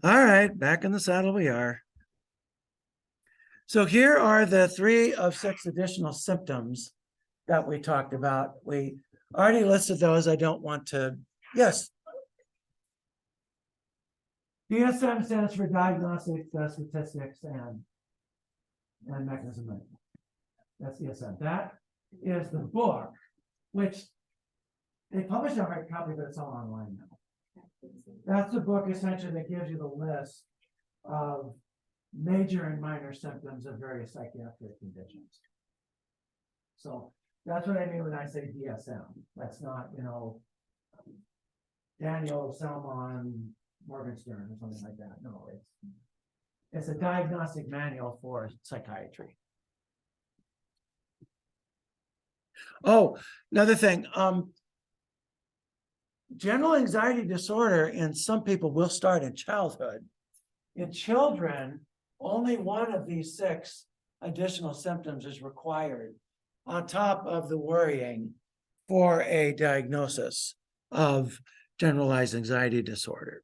All right, back in the saddle we are. So here are the 3 of 6 additional symptoms that we talked about. We already listed those. I don't want to. Yes. DSM stands for Diagnostic Statistics and Mechanism. That's DSM. That is the book, which they publish a hard copy, but it's all online now. That's the book essentially that gives you the list of major and minor symptoms of various psychiatric conditions. So that's what I mean when I say DSM. That's not, Daniel Salmon Morgenstern or something like that. No, it's a diagnostic manual for psychiatry. Oh, another thing. General anxiety disorder in some people will start in childhood. In children, only one of these 6 additional symptoms is required on top of the worrying for a diagnosis of generalized anxiety disorder.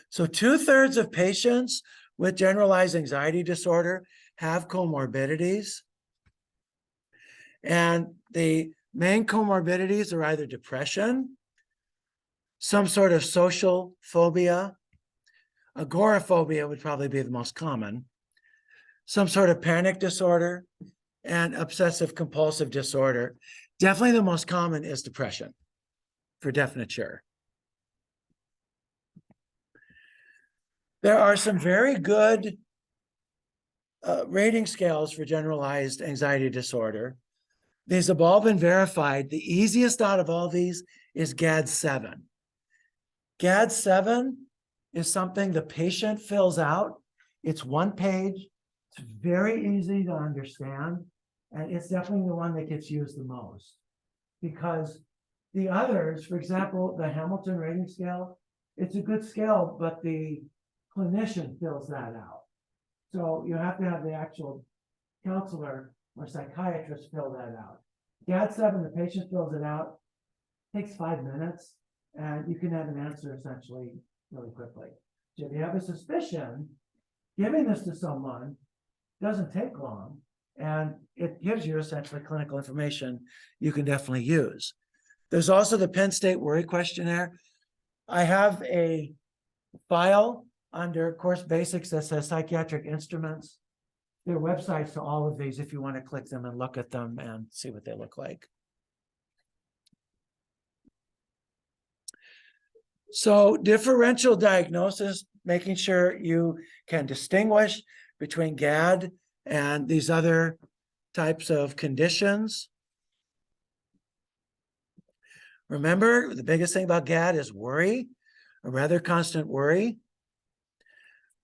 So 2/3 of patients with generalized anxiety disorder have comorbidities. And the main comorbidities are either depression, some sort of social phobia, agoraphobia would probably be the most common, some sort of panic disorder, and obsessive compulsive disorder. Definitely the most common is depression, for definite sure. There are some very good rating scales for generalized anxiety disorder. These have all been verified. The easiest out of all these is GAD-7. GAD-7 is something the patient fills out. It's one page. It's very easy to understand. And it's definitely the one that gets used the most. Because the others, for example, the Hamilton rating scale, it's a good scale, but the clinician fills that out. So you have to have the actual counselor or psychiatrist fill that out. GAD-7, the patient fills it out, takes 5 minutes, and you can have an answer essentially really quickly. So if you have a suspicion, giving this to someone doesn't take long, and it gives you essentially clinical information you can definitely use. There's also the Penn State Worry Questionnaire. I have a file under Course Basics that says Psychiatric Instruments. There are websites to all of these if you want to click them and look at them and see what they look like. So differential diagnosis, making sure you can distinguish between GAD and these other types of conditions. Remember, the biggest thing about GAD is worry, a rather constant worry.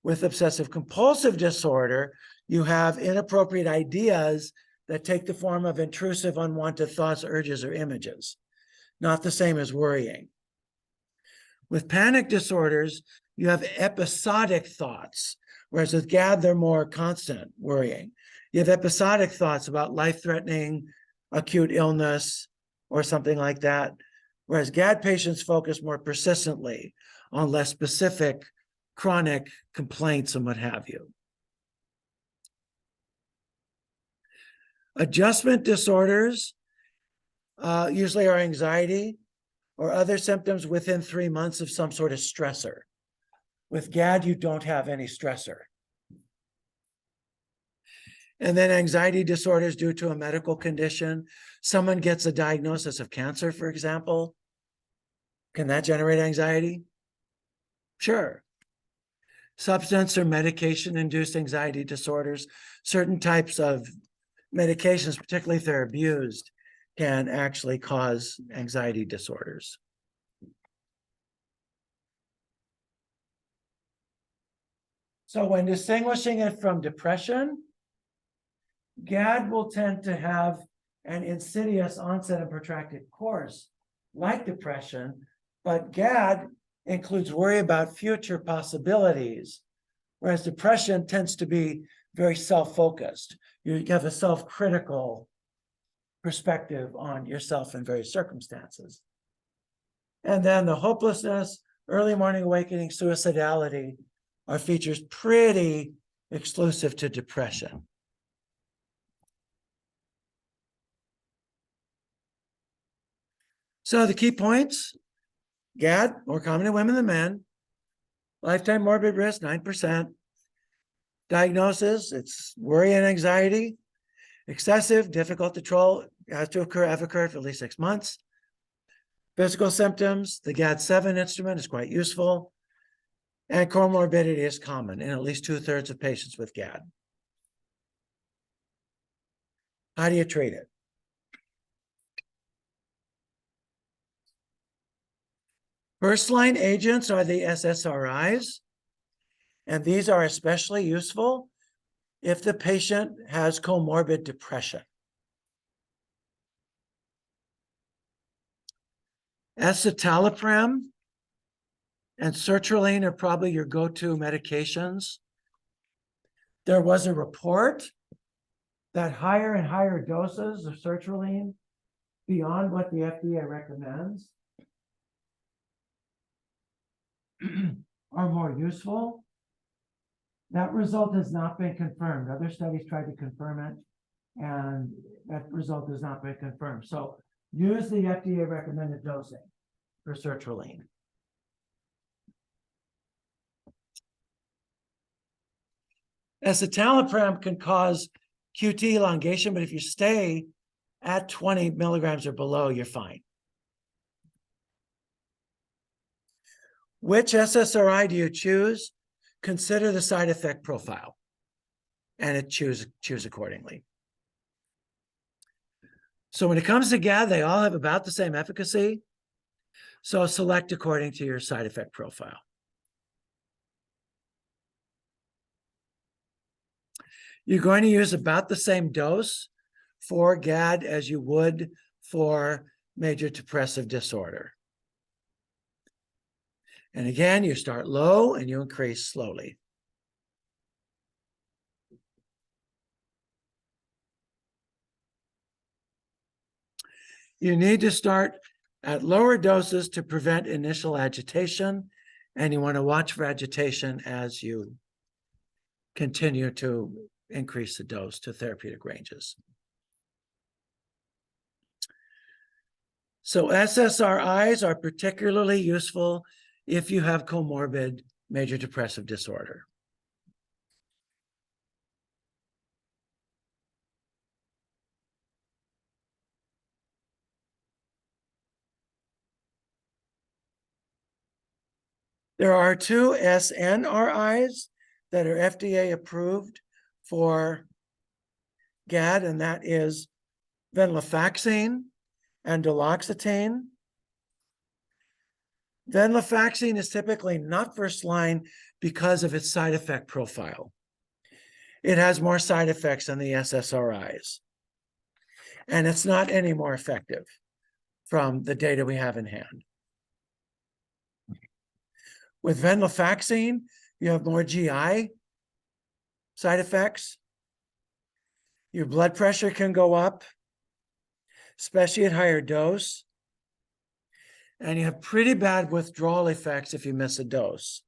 With obsessive compulsive disorder, you have inappropriate ideas that take the form of intrusive, unwanted thoughts, urges, or images. Not the same as worrying. With panic disorders, you have episodic thoughts, whereas with GAD, they're more constant worrying. You have episodic thoughts about life-threatening, acute illness, or something like that, whereas GAD patients focus more persistently on less specific chronic complaints and what have you. Adjustment disorders usually are anxiety or other symptoms within 3 months of some sort of stressor. With GAD, you don't have any stressor. And then anxiety disorders due to a medical condition. Someone gets a diagnosis of cancer, for example. Can that generate anxiety? Sure. Substance or medication-induced anxiety disorders, certain types of medications, particularly if they're abused, can actually cause anxiety disorders. So when distinguishing it from depression, GAD will tend to have an insidious onset and protracted course, like depression, but GAD includes worry about future possibilities, whereas depression tends to be very self-focused. You have a self-critical perspective on yourself in various circumstances. And then the hopelessness, early morning awakening, suicidality are features pretty exclusive to depression. So the key points: GAD, more common in women than men. Lifetime morbid risk, 9%. Diagnosis, it's worry and anxiety. Excessive, difficult to control, has to have occurred for at least 6 months. Physical symptoms, the GAD-7 instrument is quite useful. And comorbidity is common in at least 2/3 of patients with GAD. How do you treat it? First-line agents are the SSRIs, and these are especially useful if the patient has comorbid depression. Escitalopram and sertraline are probably your go-to medications. There was a report that higher and higher doses of sertraline beyond what the FDA recommends are more useful. That result has not been confirmed. Other studies tried to confirm it, and that result has not been confirmed. So use the FDA recommended dosing for sertraline. Escitalopram can cause QT elongation, but if you stay at 20 milligrams or below, you're fine. Which SSRI do you choose? Consider the side effect profile, and choose accordingly. So when it comes to GAD, they all have about the same efficacy. So select according to your side effect profile. You're going to use about the same dose for GAD as you would for major depressive disorder. And again, you start low and you increase slowly. You need to start at lower doses to prevent initial agitation, and you want to watch for agitation as you continue to increase the dose to therapeutic ranges. So SSRIs are particularly useful if you have comorbid major depressive disorder. There are two SNRIs that are FDA approved for GAD, and that is venlafaxine and duloxetine. Venlafaxine is typically not first line because of its side effect profile. It has more side effects than the SSRIs, and it's not any more effective from the data we have in hand. With venlafaxine, you have more GI side effects. Your blood pressure can go up, especially at higher dose. And you have pretty bad withdrawal effects if you miss a dose.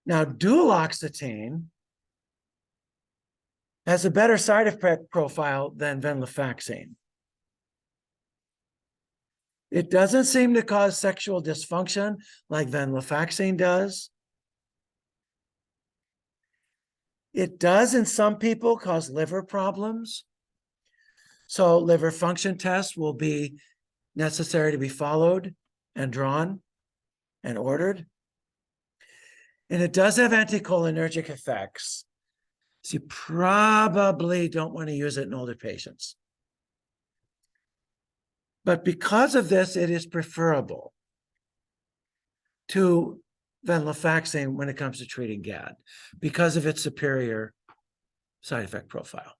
Now, duloxetine has a better side effect profile than venlafaxine. It doesn't seem to cause sexual dysfunction like venlafaxine does. It does, in some people, cause liver problems. So liver function tests will be necessary to be followed and drawn and ordered. And it does have anticholinergic effects. So you probably don't want to use it in older patients. But because of this, it is preferable to venlafaxine when it comes to treating GAD because of its superior side effect profile.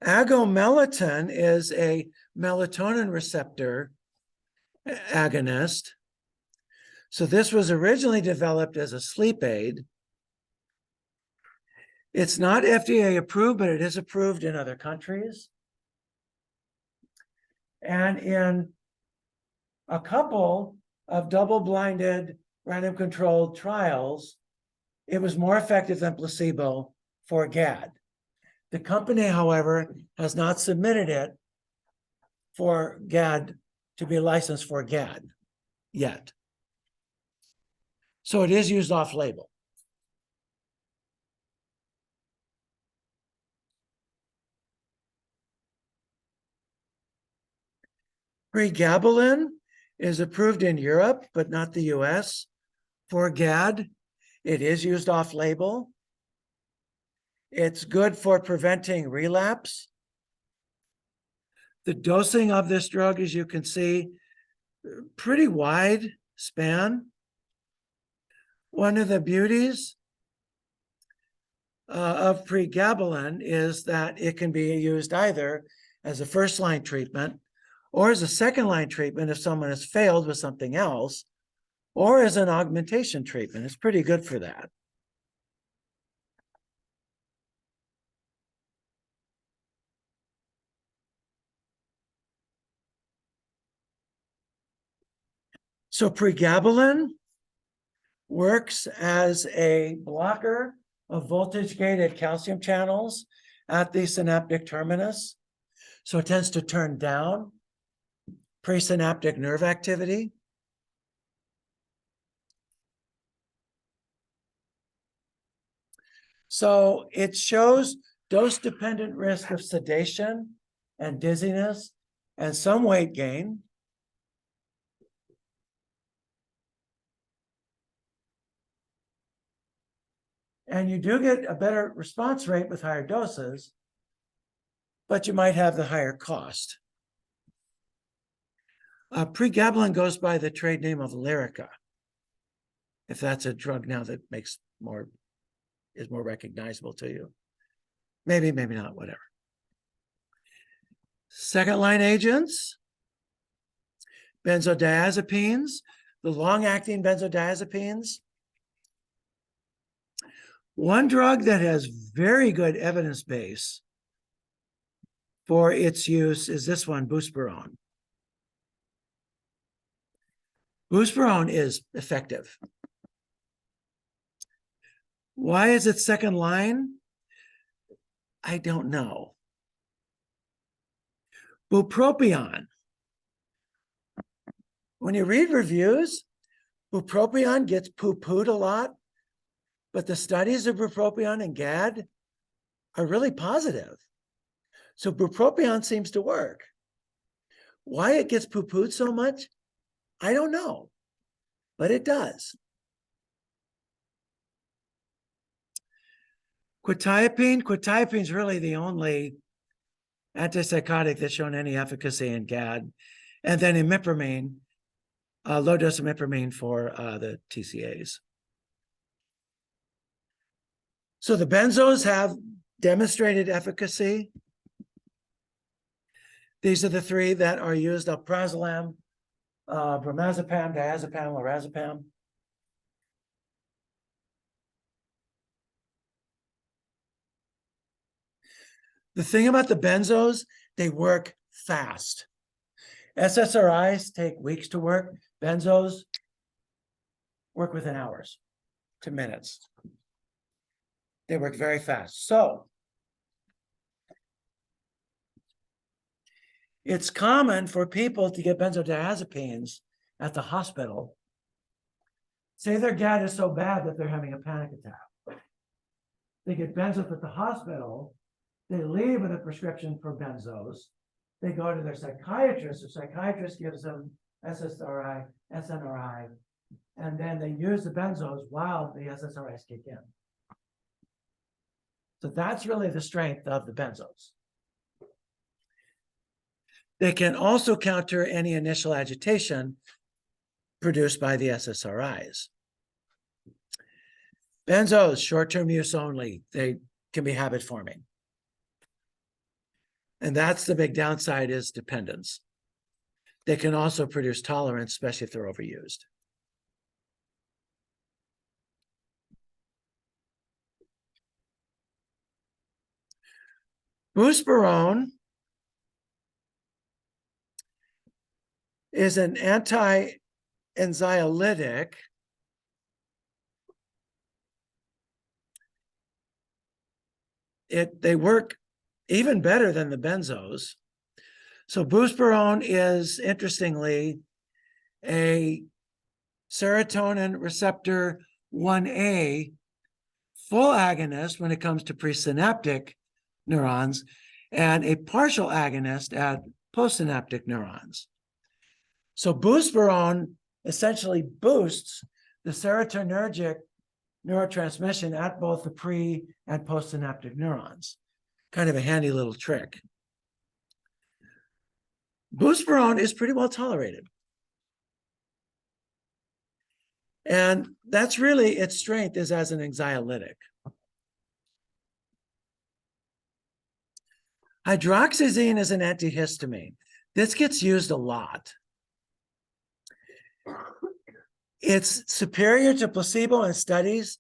Agomelatine is a melatonin receptor agonist. So this was originally developed as a sleep aid. It's not FDA approved, but it is approved in other countries. And in a couple of double-blinded, random-controlled trials, it was more effective than placebo for GAD. The company, however, has not submitted it for GAD to be licensed for GAD yet. So it is used off-label. Pregabalin is approved in Europe, but not the US for GAD. It is used off-label. It's good for preventing relapse. The dosing of this drug, as you can see, pretty wide span. One of the beauties of pregabalin is that it can be used either as a first-line treatment or as a second-line treatment if someone has failed with something else, or as an augmentation treatment. It's pretty good for that. So pregabalin works as a blocker of voltage-gated calcium channels at the synaptic terminus. So it tends to turn down presynaptic nerve activity. So it shows dose-dependent risk of sedation and dizziness and some weight gain. And you do get a better response rate with higher doses, but you might have the higher cost. Pregabalin goes by the trade name of Lyrica, if that's a drug now that is more recognizable to you. Maybe, maybe not, whatever. Second line agents, benzodiazepines, the long-acting benzodiazepines. One drug that has very good evidence base for its use is this one, buspirone. Buspirone is effective. Why is it second line? I don't know. Bupropion. When you read reviews, bupropion gets poo-pooed a lot, but the studies of bupropion and GAD are really positive. So bupropion seems to work. Why it gets poo-pooed so much, I don't know, but it does. Quetiapine is really the only antipsychotic that's shown any efficacy in GAD. And then imipramine, low dose imipramine for the TCAs. So the benzos have demonstrated efficacy. These are the three that are used: alprazolam, bromazepam, diazepam, lorazepam. The thing about the benzos, they work fast. SSRIs take weeks to work. Benzos work within hours to minutes. They work very fast. So it's common for people to get benzodiazepines at the hospital. Say their GAD is so bad that they're having a panic attack. They get benzos at the hospital. They leave with a prescription for benzos. They go to their psychiatrist. The psychiatrist gives them SSRI, SNRI, and then they use the benzos while the SSRIs kick in. So that's really the strength of the benzos. They can also counter any initial agitation produced by the SSRIs. Benzos, short-term use only. They can be habit forming. And that's the big downside, is dependence. They can also produce tolerance, especially if they're overused. Buspirone is an anti-anxiolytic. They work even better than the benzos. So buspirone is, interestingly, a serotonin receptor 1A full agonist when it comes to presynaptic neurons and a partial agonist at postsynaptic neurons. So buspirone essentially boosts the serotonergic neurotransmission at both the pre and postsynaptic neurons. Kind of a handy little trick. Buspirone is pretty well tolerated. And that's really its strength, is as an anxiolytic. Hydroxyzine is an antihistamine. This gets used a lot. It's superior to placebo in studies,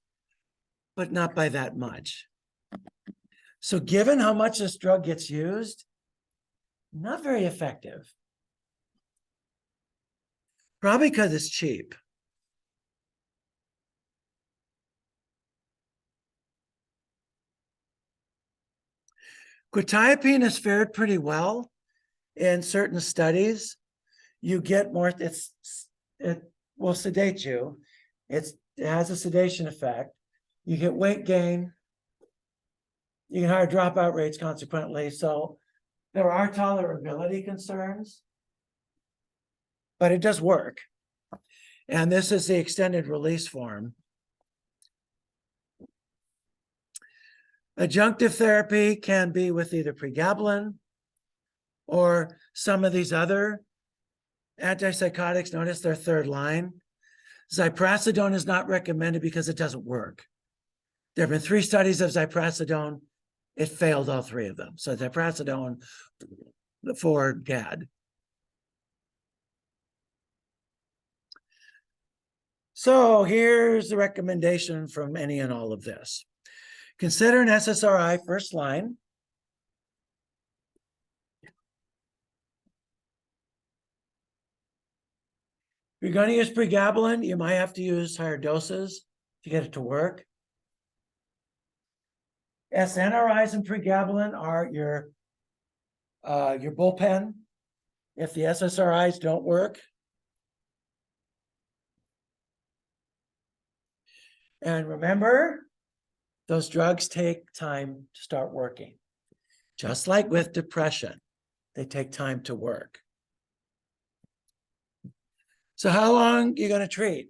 but not by that much. So given how much this drug gets used, not very effective. Probably because it's cheap. Quetiapine has fared pretty well in certain studies. You get more, it will sedate you. It has a sedation effect. You get weight gain. You get higher dropout rates consequently. So there are tolerability concerns, but it does work. And this is the extended release form. Adjunctive therapy can be with either pregabalin or some of these other antipsychotics. Notice their third line. Ziprasidone is not recommended because it doesn't work. There have been 3 studies of ziprasidone. It failed all 3 of them. So ziprasidone for GAD. So here's the recommendation from any and all of this. Consider an SSRI first line. If you're going to use pregabalin, you might have to use higher doses to get it to work. SNRIs and pregabalin are your bullpen if the SSRIs don't work. And remember, those drugs take time to start working. Just like with depression, they take time to work. So how long are you going to treat?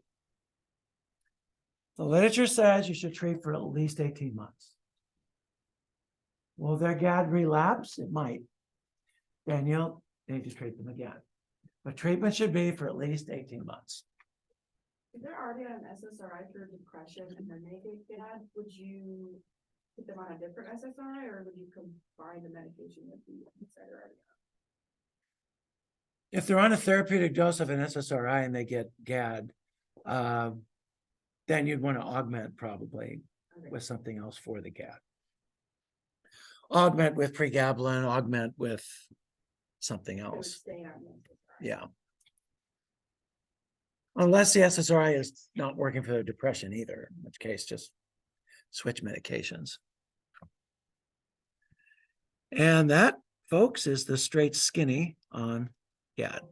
The literature says you should treat for at least 18 months. Will their GAD relapse? It might. Then you'll need to treat them again. But treatment should be for at least 18 months. If they're already on an SSRI for depression and then they get GAD, would you put them on a different SSRI or would you combine the medication with the SSRI? If they're on a therapeutic dose of an SSRI and they get GAD, then you'd want to augment probably with something else for the GAD. Augment with pregabalin, augment with something else. Yeah. Unless the SSRI is not working for the depression either, in which case just switch medications. And that, folks, is the straight skinny on GAD.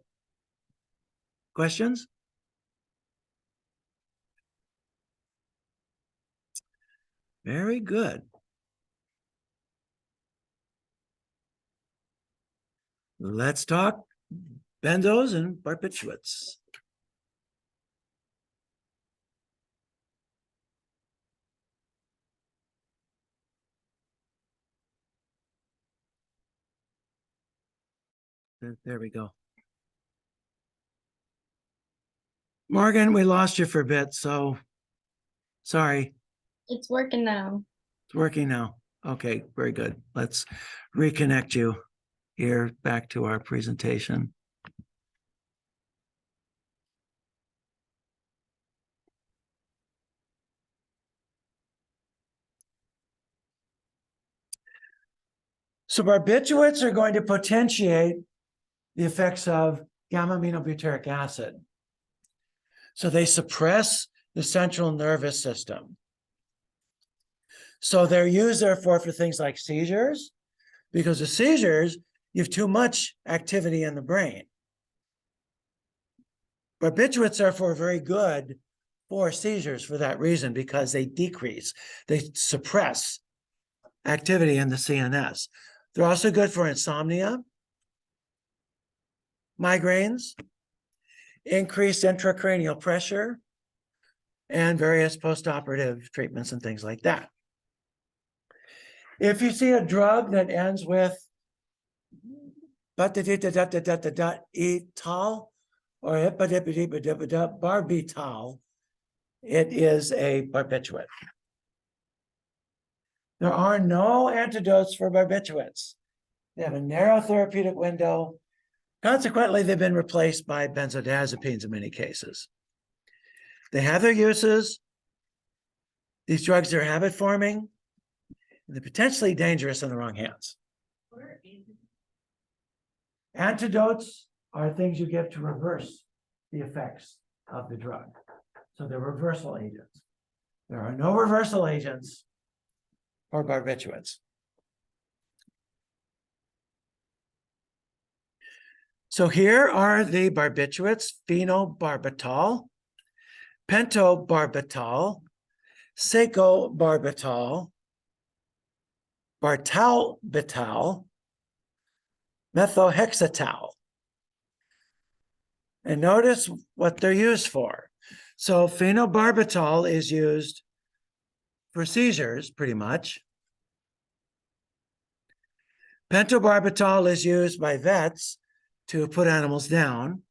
Questions? Very good. Let's talk benzos and barbiturates. There we go. Morgan, we lost you for a bit, so sorry. It's working now. It's working now. Okay, very good. Let's reconnect you here back to our presentation. So barbiturates are going to potentiate the effects of gamma-aminobutyric acid. So they suppress the central nervous system. So they're used, therefore, for things like seizures, because the seizures, you have too much activity in the brain. Barbiturates, therefore, are very good for seizures for that reason, because they decrease, they suppress activity in the CNS. They're also good for insomnia, migraines, increased intracranial pressure, and various postoperative treatments and things like that. If you see a drug that ends with etal or barbital, it is a barbiturate. There are no antidotes for barbiturates. They have a narrow therapeutic window. Consequently, they've been replaced by benzodiazepines in many cases. They have their uses. These drugs are habit forming, and they're potentially dangerous in the wrong hands. Antidotes are things you give to reverse the effects of the drug. So they're reversal agents. There are no reversal agents for barbiturates. So here are the barbiturates: phenobarbital, pentobarbital, psychobarbital, bartalbital, methohexital. And notice what they're used for. So phenobarbital is used for seizures, pretty much. Pentobarbital is used by vets to put animals down.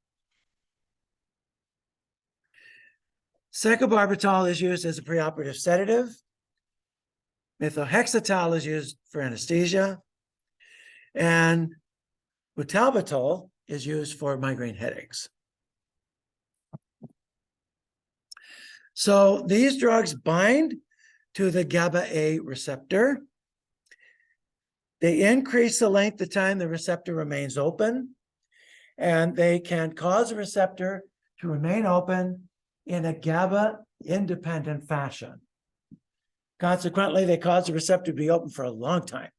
Psychobarbital is used as a preoperative sedative. Methohexital is used for anesthesia. And butalbital is used for migraine headaches. So these drugs bind to the GABA A receptor. They increase the length of time the receptor remains open, and they can cause the receptor to remain open in a GABA independent fashion. Consequently, they cause the receptor to be open for a long time.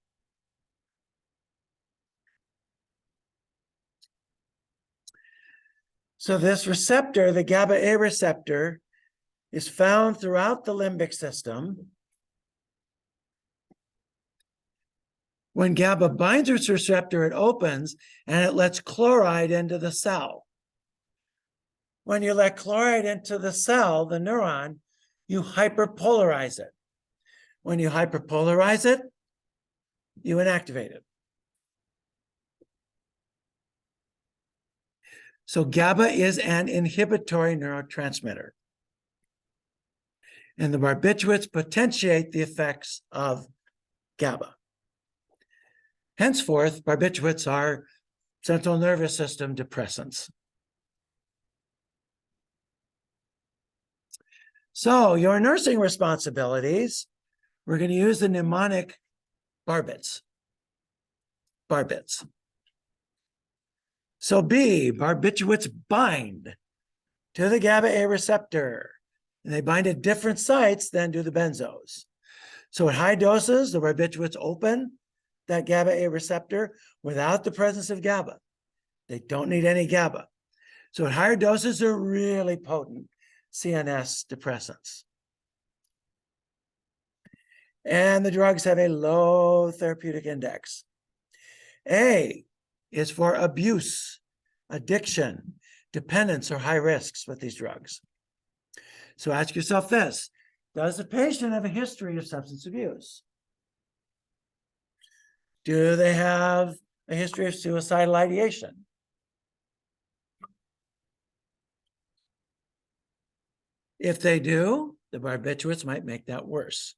So this receptor, the GABA A receptor, is found throughout the limbic system. When GABA binds its receptor, it opens and it lets chloride into the cell. When you let chloride into the cell, the neuron, you hyperpolarize it. When you hyperpolarize it, you inactivate it. So GABA is an inhibitory neurotransmitter. And the barbiturates potentiate the effects of GABA. Henceforth, barbiturates are central nervous system depressants. So your nursing responsibilities, we're going to use the mnemonic Barbits. Barbits. So B, barbiturates bind to the GABA A receptor. And they bind at different sites than do the benzos. So at high doses, the barbiturates open that GABA A receptor without the presence of GABA. They don't need any GABA. So at higher doses, they're really potent CNS depressants. And the drugs have a low therapeutic index. A is for abuse, addiction, dependence, or high risks with these drugs. So ask yourself this: does the patient have a history of substance abuse? Do they have a history of suicidal ideation? If they do, the barbiturates might make that worse.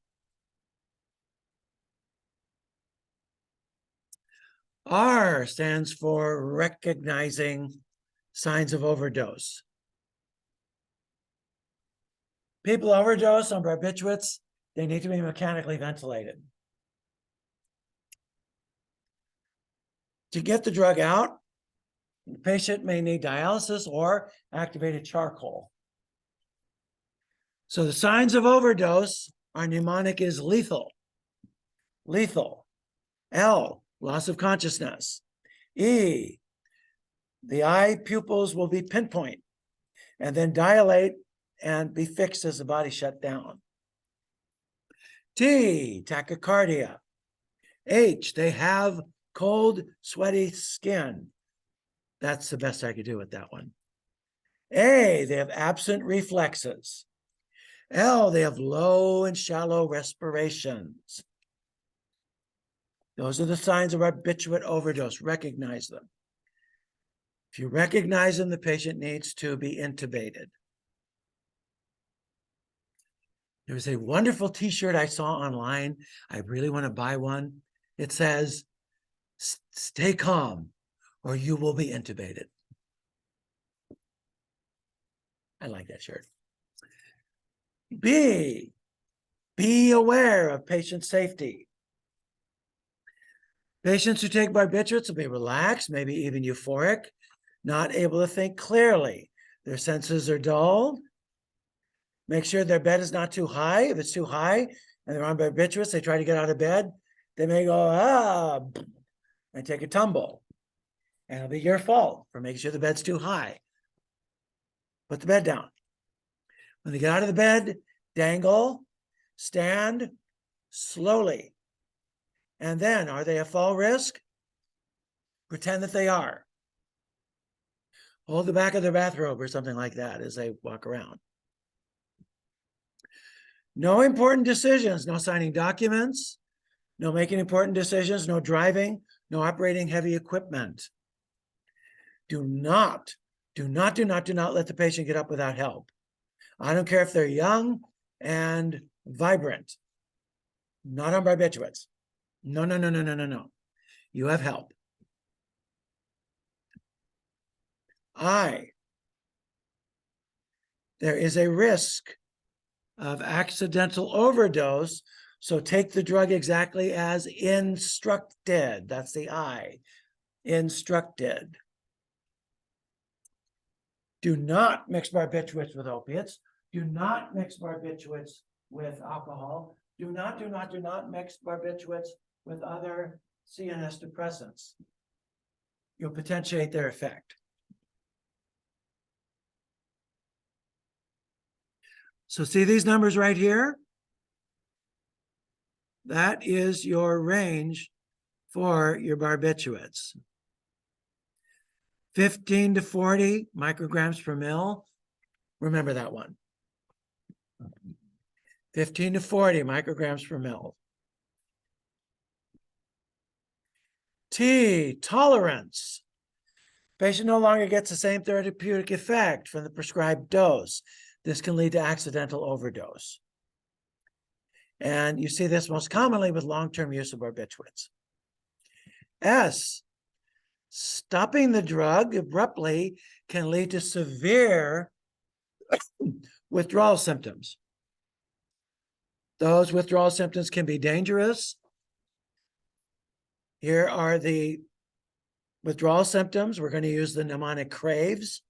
R stands for recognizing signs of overdose. People overdose on barbiturates, they need to be mechanically ventilated. To get the drug out, the patient may need dialysis or activated charcoal. So the signs of overdose, our mnemonic is lethal. Lethal. L, loss of consciousness. E, the eye pupils will be pinpoint and then dilate and be fixed as the body shut down. T, tachycardia. H, they have cold, sweaty skin. That's the best I could do with that one. A, they have absent reflexes. L, they have low and shallow respirations. Those are the signs of barbiturate overdose. Recognize them. If you recognize them, the patient needs to be intubated. There was a wonderful t-shirt I saw online. I really want to buy one. It says, "Stay calm or you will be intubated." I like that shirt. B, be aware of patient safety. Patients who take barbiturates will be relaxed, maybe even euphoric, not able to think clearly. Their senses are dulled. Make sure their bed is not too high. If it's too high and they're on barbiturates, they try to get out of bed, they may go, and take a tumble. And it'll be your fault for making sure the bed's too high. Put the bed down. When they get out of the bed, dangle, stand slowly. And then, are they a fall risk? Pretend that they are. Hold the back of their bathrobe or something like that as they walk around. No important decisions, no signing documents, no making important decisions, no driving, no operating heavy equipment. Do not let the patient get up without help. I don't care if they're young and vibrant, not on barbiturates. No. You have help. There is a risk of accidental overdose, so take the drug exactly as instructed. That's the I, instructed. Do not mix barbiturates with opiates. Do not mix barbiturates with alcohol. Do not mix barbiturates with other CNS depressants. You'll potentiate their effect. So see these numbers right here? That is your range for your barbiturates. 15 to 40 micrograms per mil. Remember that one. 15 to 40 micrograms per mil. T, tolerance. Patient no longer gets the same therapeutic effect from the prescribed dose. This can lead to accidental overdose. And you see this most commonly with long-term use of barbiturates. S, stopping the drug abruptly can lead to severe withdrawal symptoms. Those withdrawal symptoms can be dangerous. Here are the withdrawal symptoms. We're going to use the mnemonic CRAVES.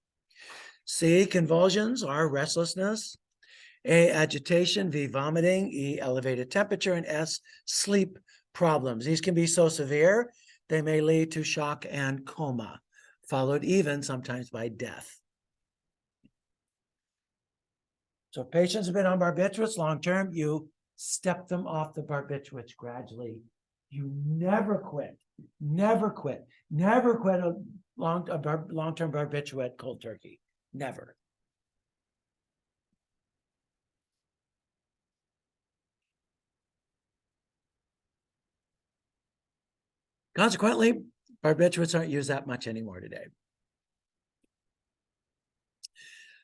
C, convulsions, R, restlessness. A, agitation, V, vomiting, E, elevated temperature, and S, sleep problems. These can be so severe, they may lead to shock and coma, followed even sometimes by death. So if patients have been on barbiturates long-term, you step them off the barbiturates gradually. You never quit a long-term barbiturate cold turkey, never. Consequently, barbiturates aren't used that much anymore today.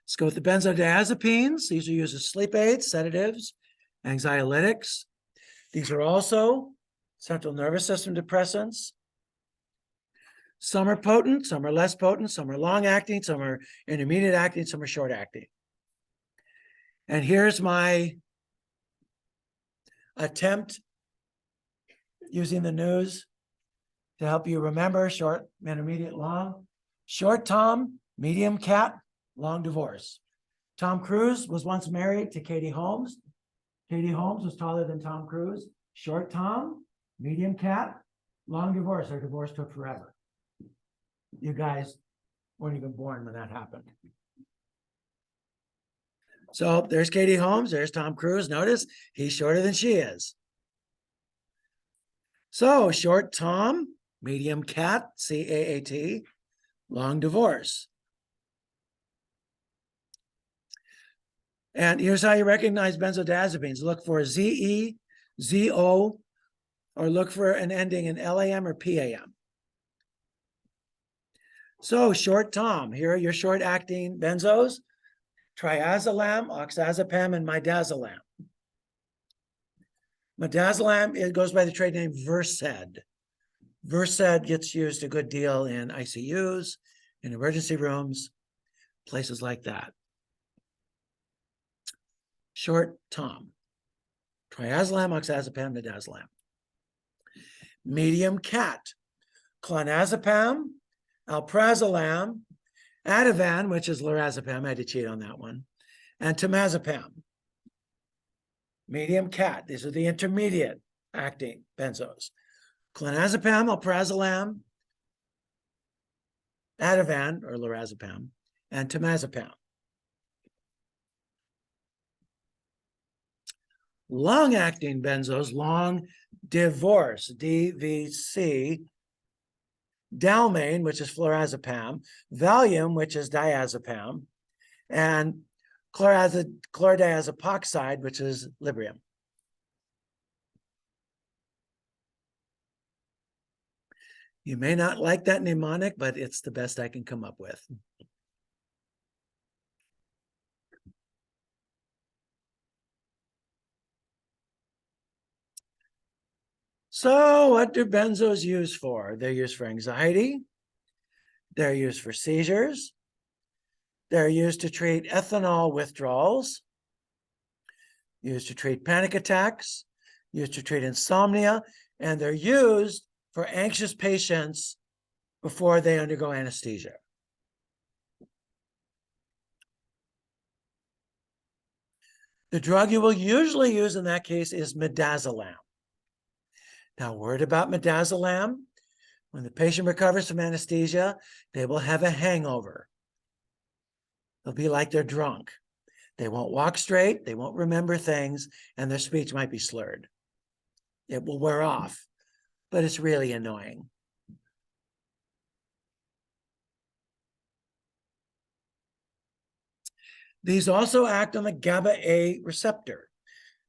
Let's go with the benzodiazepines. These are used as sleep aids, sedatives, anxiolytics. These are also central nervous system depressants. Some are potent, some are less potent, some are long-acting, some are intermediate-acting, some are short-acting. And here's my attempt using the news to help you remember short, intermediate, long. Short Tom, medium cat, long divorce. Tom Cruise was once married to Katie Holmes. Katie Holmes was taller than Tom Cruise. Short Tom, medium cat, long divorce. Their divorce took forever. You guys weren't even born when that happened. So there's Katie Holmes, there's Tom Cruise. Notice he's shorter than she is. So short Tom, medium cat, C-A-A-T, long divorce. And here's how you recognize benzodiazepines. Look for Z-E, Z-O, or look for an ending in L-A-M or P-A-M. So short Tom, here are your short-acting benzos: triazolam, oxazepam, and midazolam. Midazolam, it goes by the trade name Versed. Versed gets used a good deal in ICUs, in emergency rooms, places like that. Short Tom, triazolam, oxazepam, midazolam. Medium cat, clonazepam, alprazolam, Ativan, which is lorazepam, I had to cheat on that one, and temazepam. Medium cat, these are the intermediate acting benzos. Clonazepam, alprazolam, Ativan, or lorazepam, and temazepam. Long-acting benzos, long divorce, DVC, Dalmane, which is flurazepam, Valium, which is diazepam, and chlordiazepoxide, which is Librium. You may not like that mnemonic, but it's the best I can come up with. So what do benzos use for? They're used for anxiety. They're used for seizures. They're used to treat ethanol withdrawals, used to treat panic attacks, used to treat insomnia, and they're used for anxious patients before they undergo anesthesia. The drug you will usually use in that case is midazolam. Now, word about midazolam, when the patient recovers from anesthesia, they will have a hangover. They'll be like they're drunk. They won't walk straight, they won't remember things, and their speech might be slurred. It will wear off, but it's really annoying. These also act on the GABA-A receptor.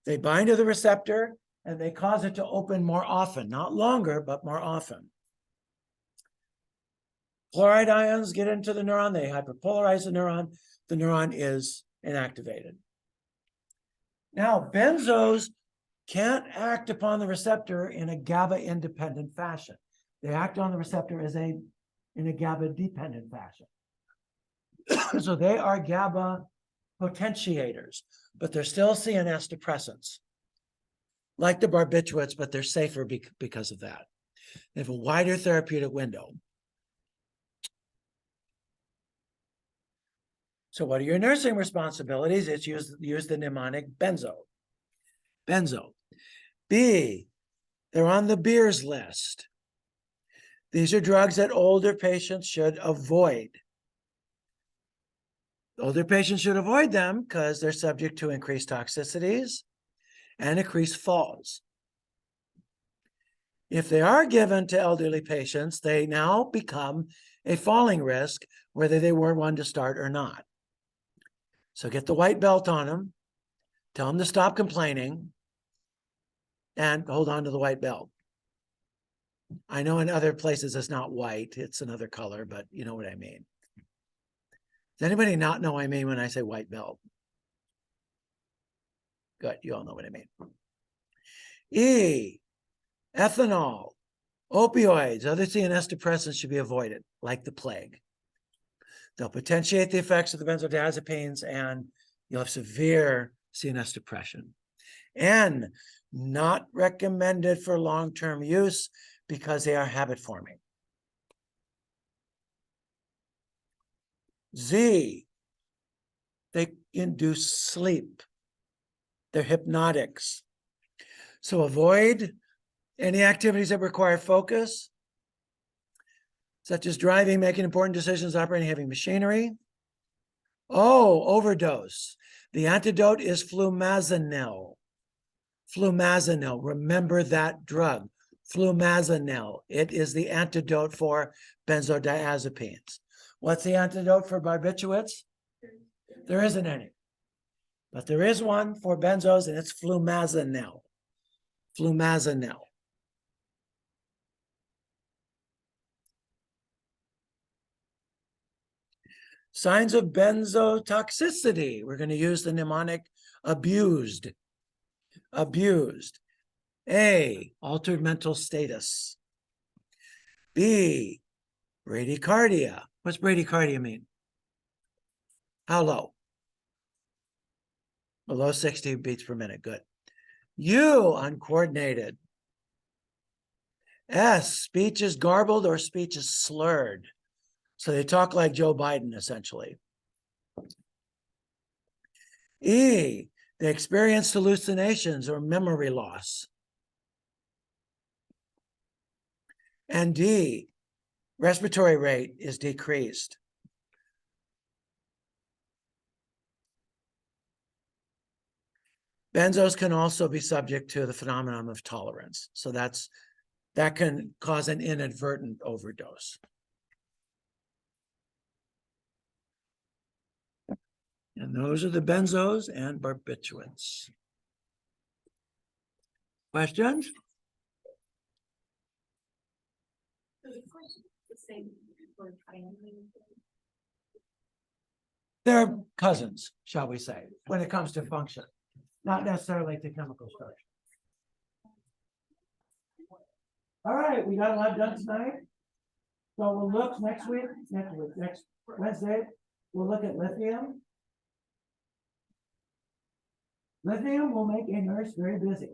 They bind to the receptor and they cause it to open more often, not longer, but more often. Chloride ions get into the neuron, they hyperpolarize the neuron is inactivated. Now, benzos can't act upon the receptor in a GABA-independent fashion. They act on the receptor in a GABA-dependent fashion. So they are GABA potentiators, but they're still CNS depressants, like the barbiturates, but they're safer because of that. They have a wider therapeutic window. So what are your nursing responsibilities? It's use the mnemonic benzo. Benzo. B, they're on the Beers list. These are drugs that older patients should avoid. Older patients should avoid them because they're subject to increased toxicities and increased falls. If they are given to elderly patients, they now become a falling risk, whether they were one to start or not. So get the white belt on them, tell them to stop complaining, and hold on to the white belt. I know in other places it's not white, it's another color, but you know what I mean. Does anybody not know what I mean when I say white belt? Good, you all know what I mean. E, ethanol, opioids, other CNS depressants should be avoided, like the plague. They'll potentiate the effects of the benzodiazepines and you'll have severe CNS depression. N, not recommended for long-term use because they are habit forming. Z, they induce sleep. They're hypnotics. So avoid any activities that require focus, such as driving, making important decisions, operating heavy machinery. Oh, overdose. The antidote is flumazenil. Flumazenil, remember that drug. Flumazenil, it is the antidote for benzodiazepines. What's the antidote for barbiturates? There isn't any. But there is one for benzos, and it's flumazenil. Flumazenil. Signs of benzotoxicity. We're going to use the mnemonic abused. Abused. A, altered mental status. B, bradycardia. What's bradycardia mean? How low? Below 60 beats per minute. Good. U, uncoordinated. S, speech is garbled or speech is slurred. So they talk like Joe Biden, essentially. E, they experience hallucinations or memory loss. And D, respiratory rate is decreased. Benzos can also be subject to the phenomenon of tolerance. So that can cause an inadvertent overdose. And those are the benzos and barbiturates. Questions? The same for family. They're cousins, shall we say, when it comes to function, not necessarily to chemical structure. All right, we got a lot done tonight. So we'll look next Wednesday, we'll look at lithium. Lithium will make a nurse very busy.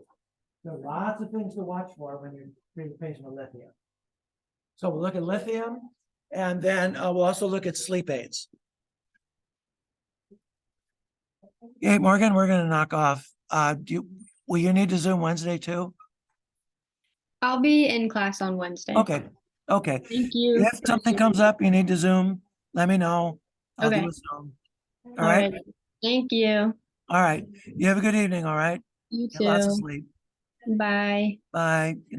There are lots of things to watch for when you're treating a patient with lithium. So we'll look at lithium, and then we'll also look at sleep aids. Hey, Morgan, we're gonna knock off. Will you need to Zoom Wednesday too? I'll be in class on Wednesday. Okay, okay. Thank you. If something comes up, you need to Zoom, let me know. I'll do Okay. a Zoom. All All right, right. Thank you. all right. You have a good evening, all right? You Get lots of too. sleep. Bye. Bye.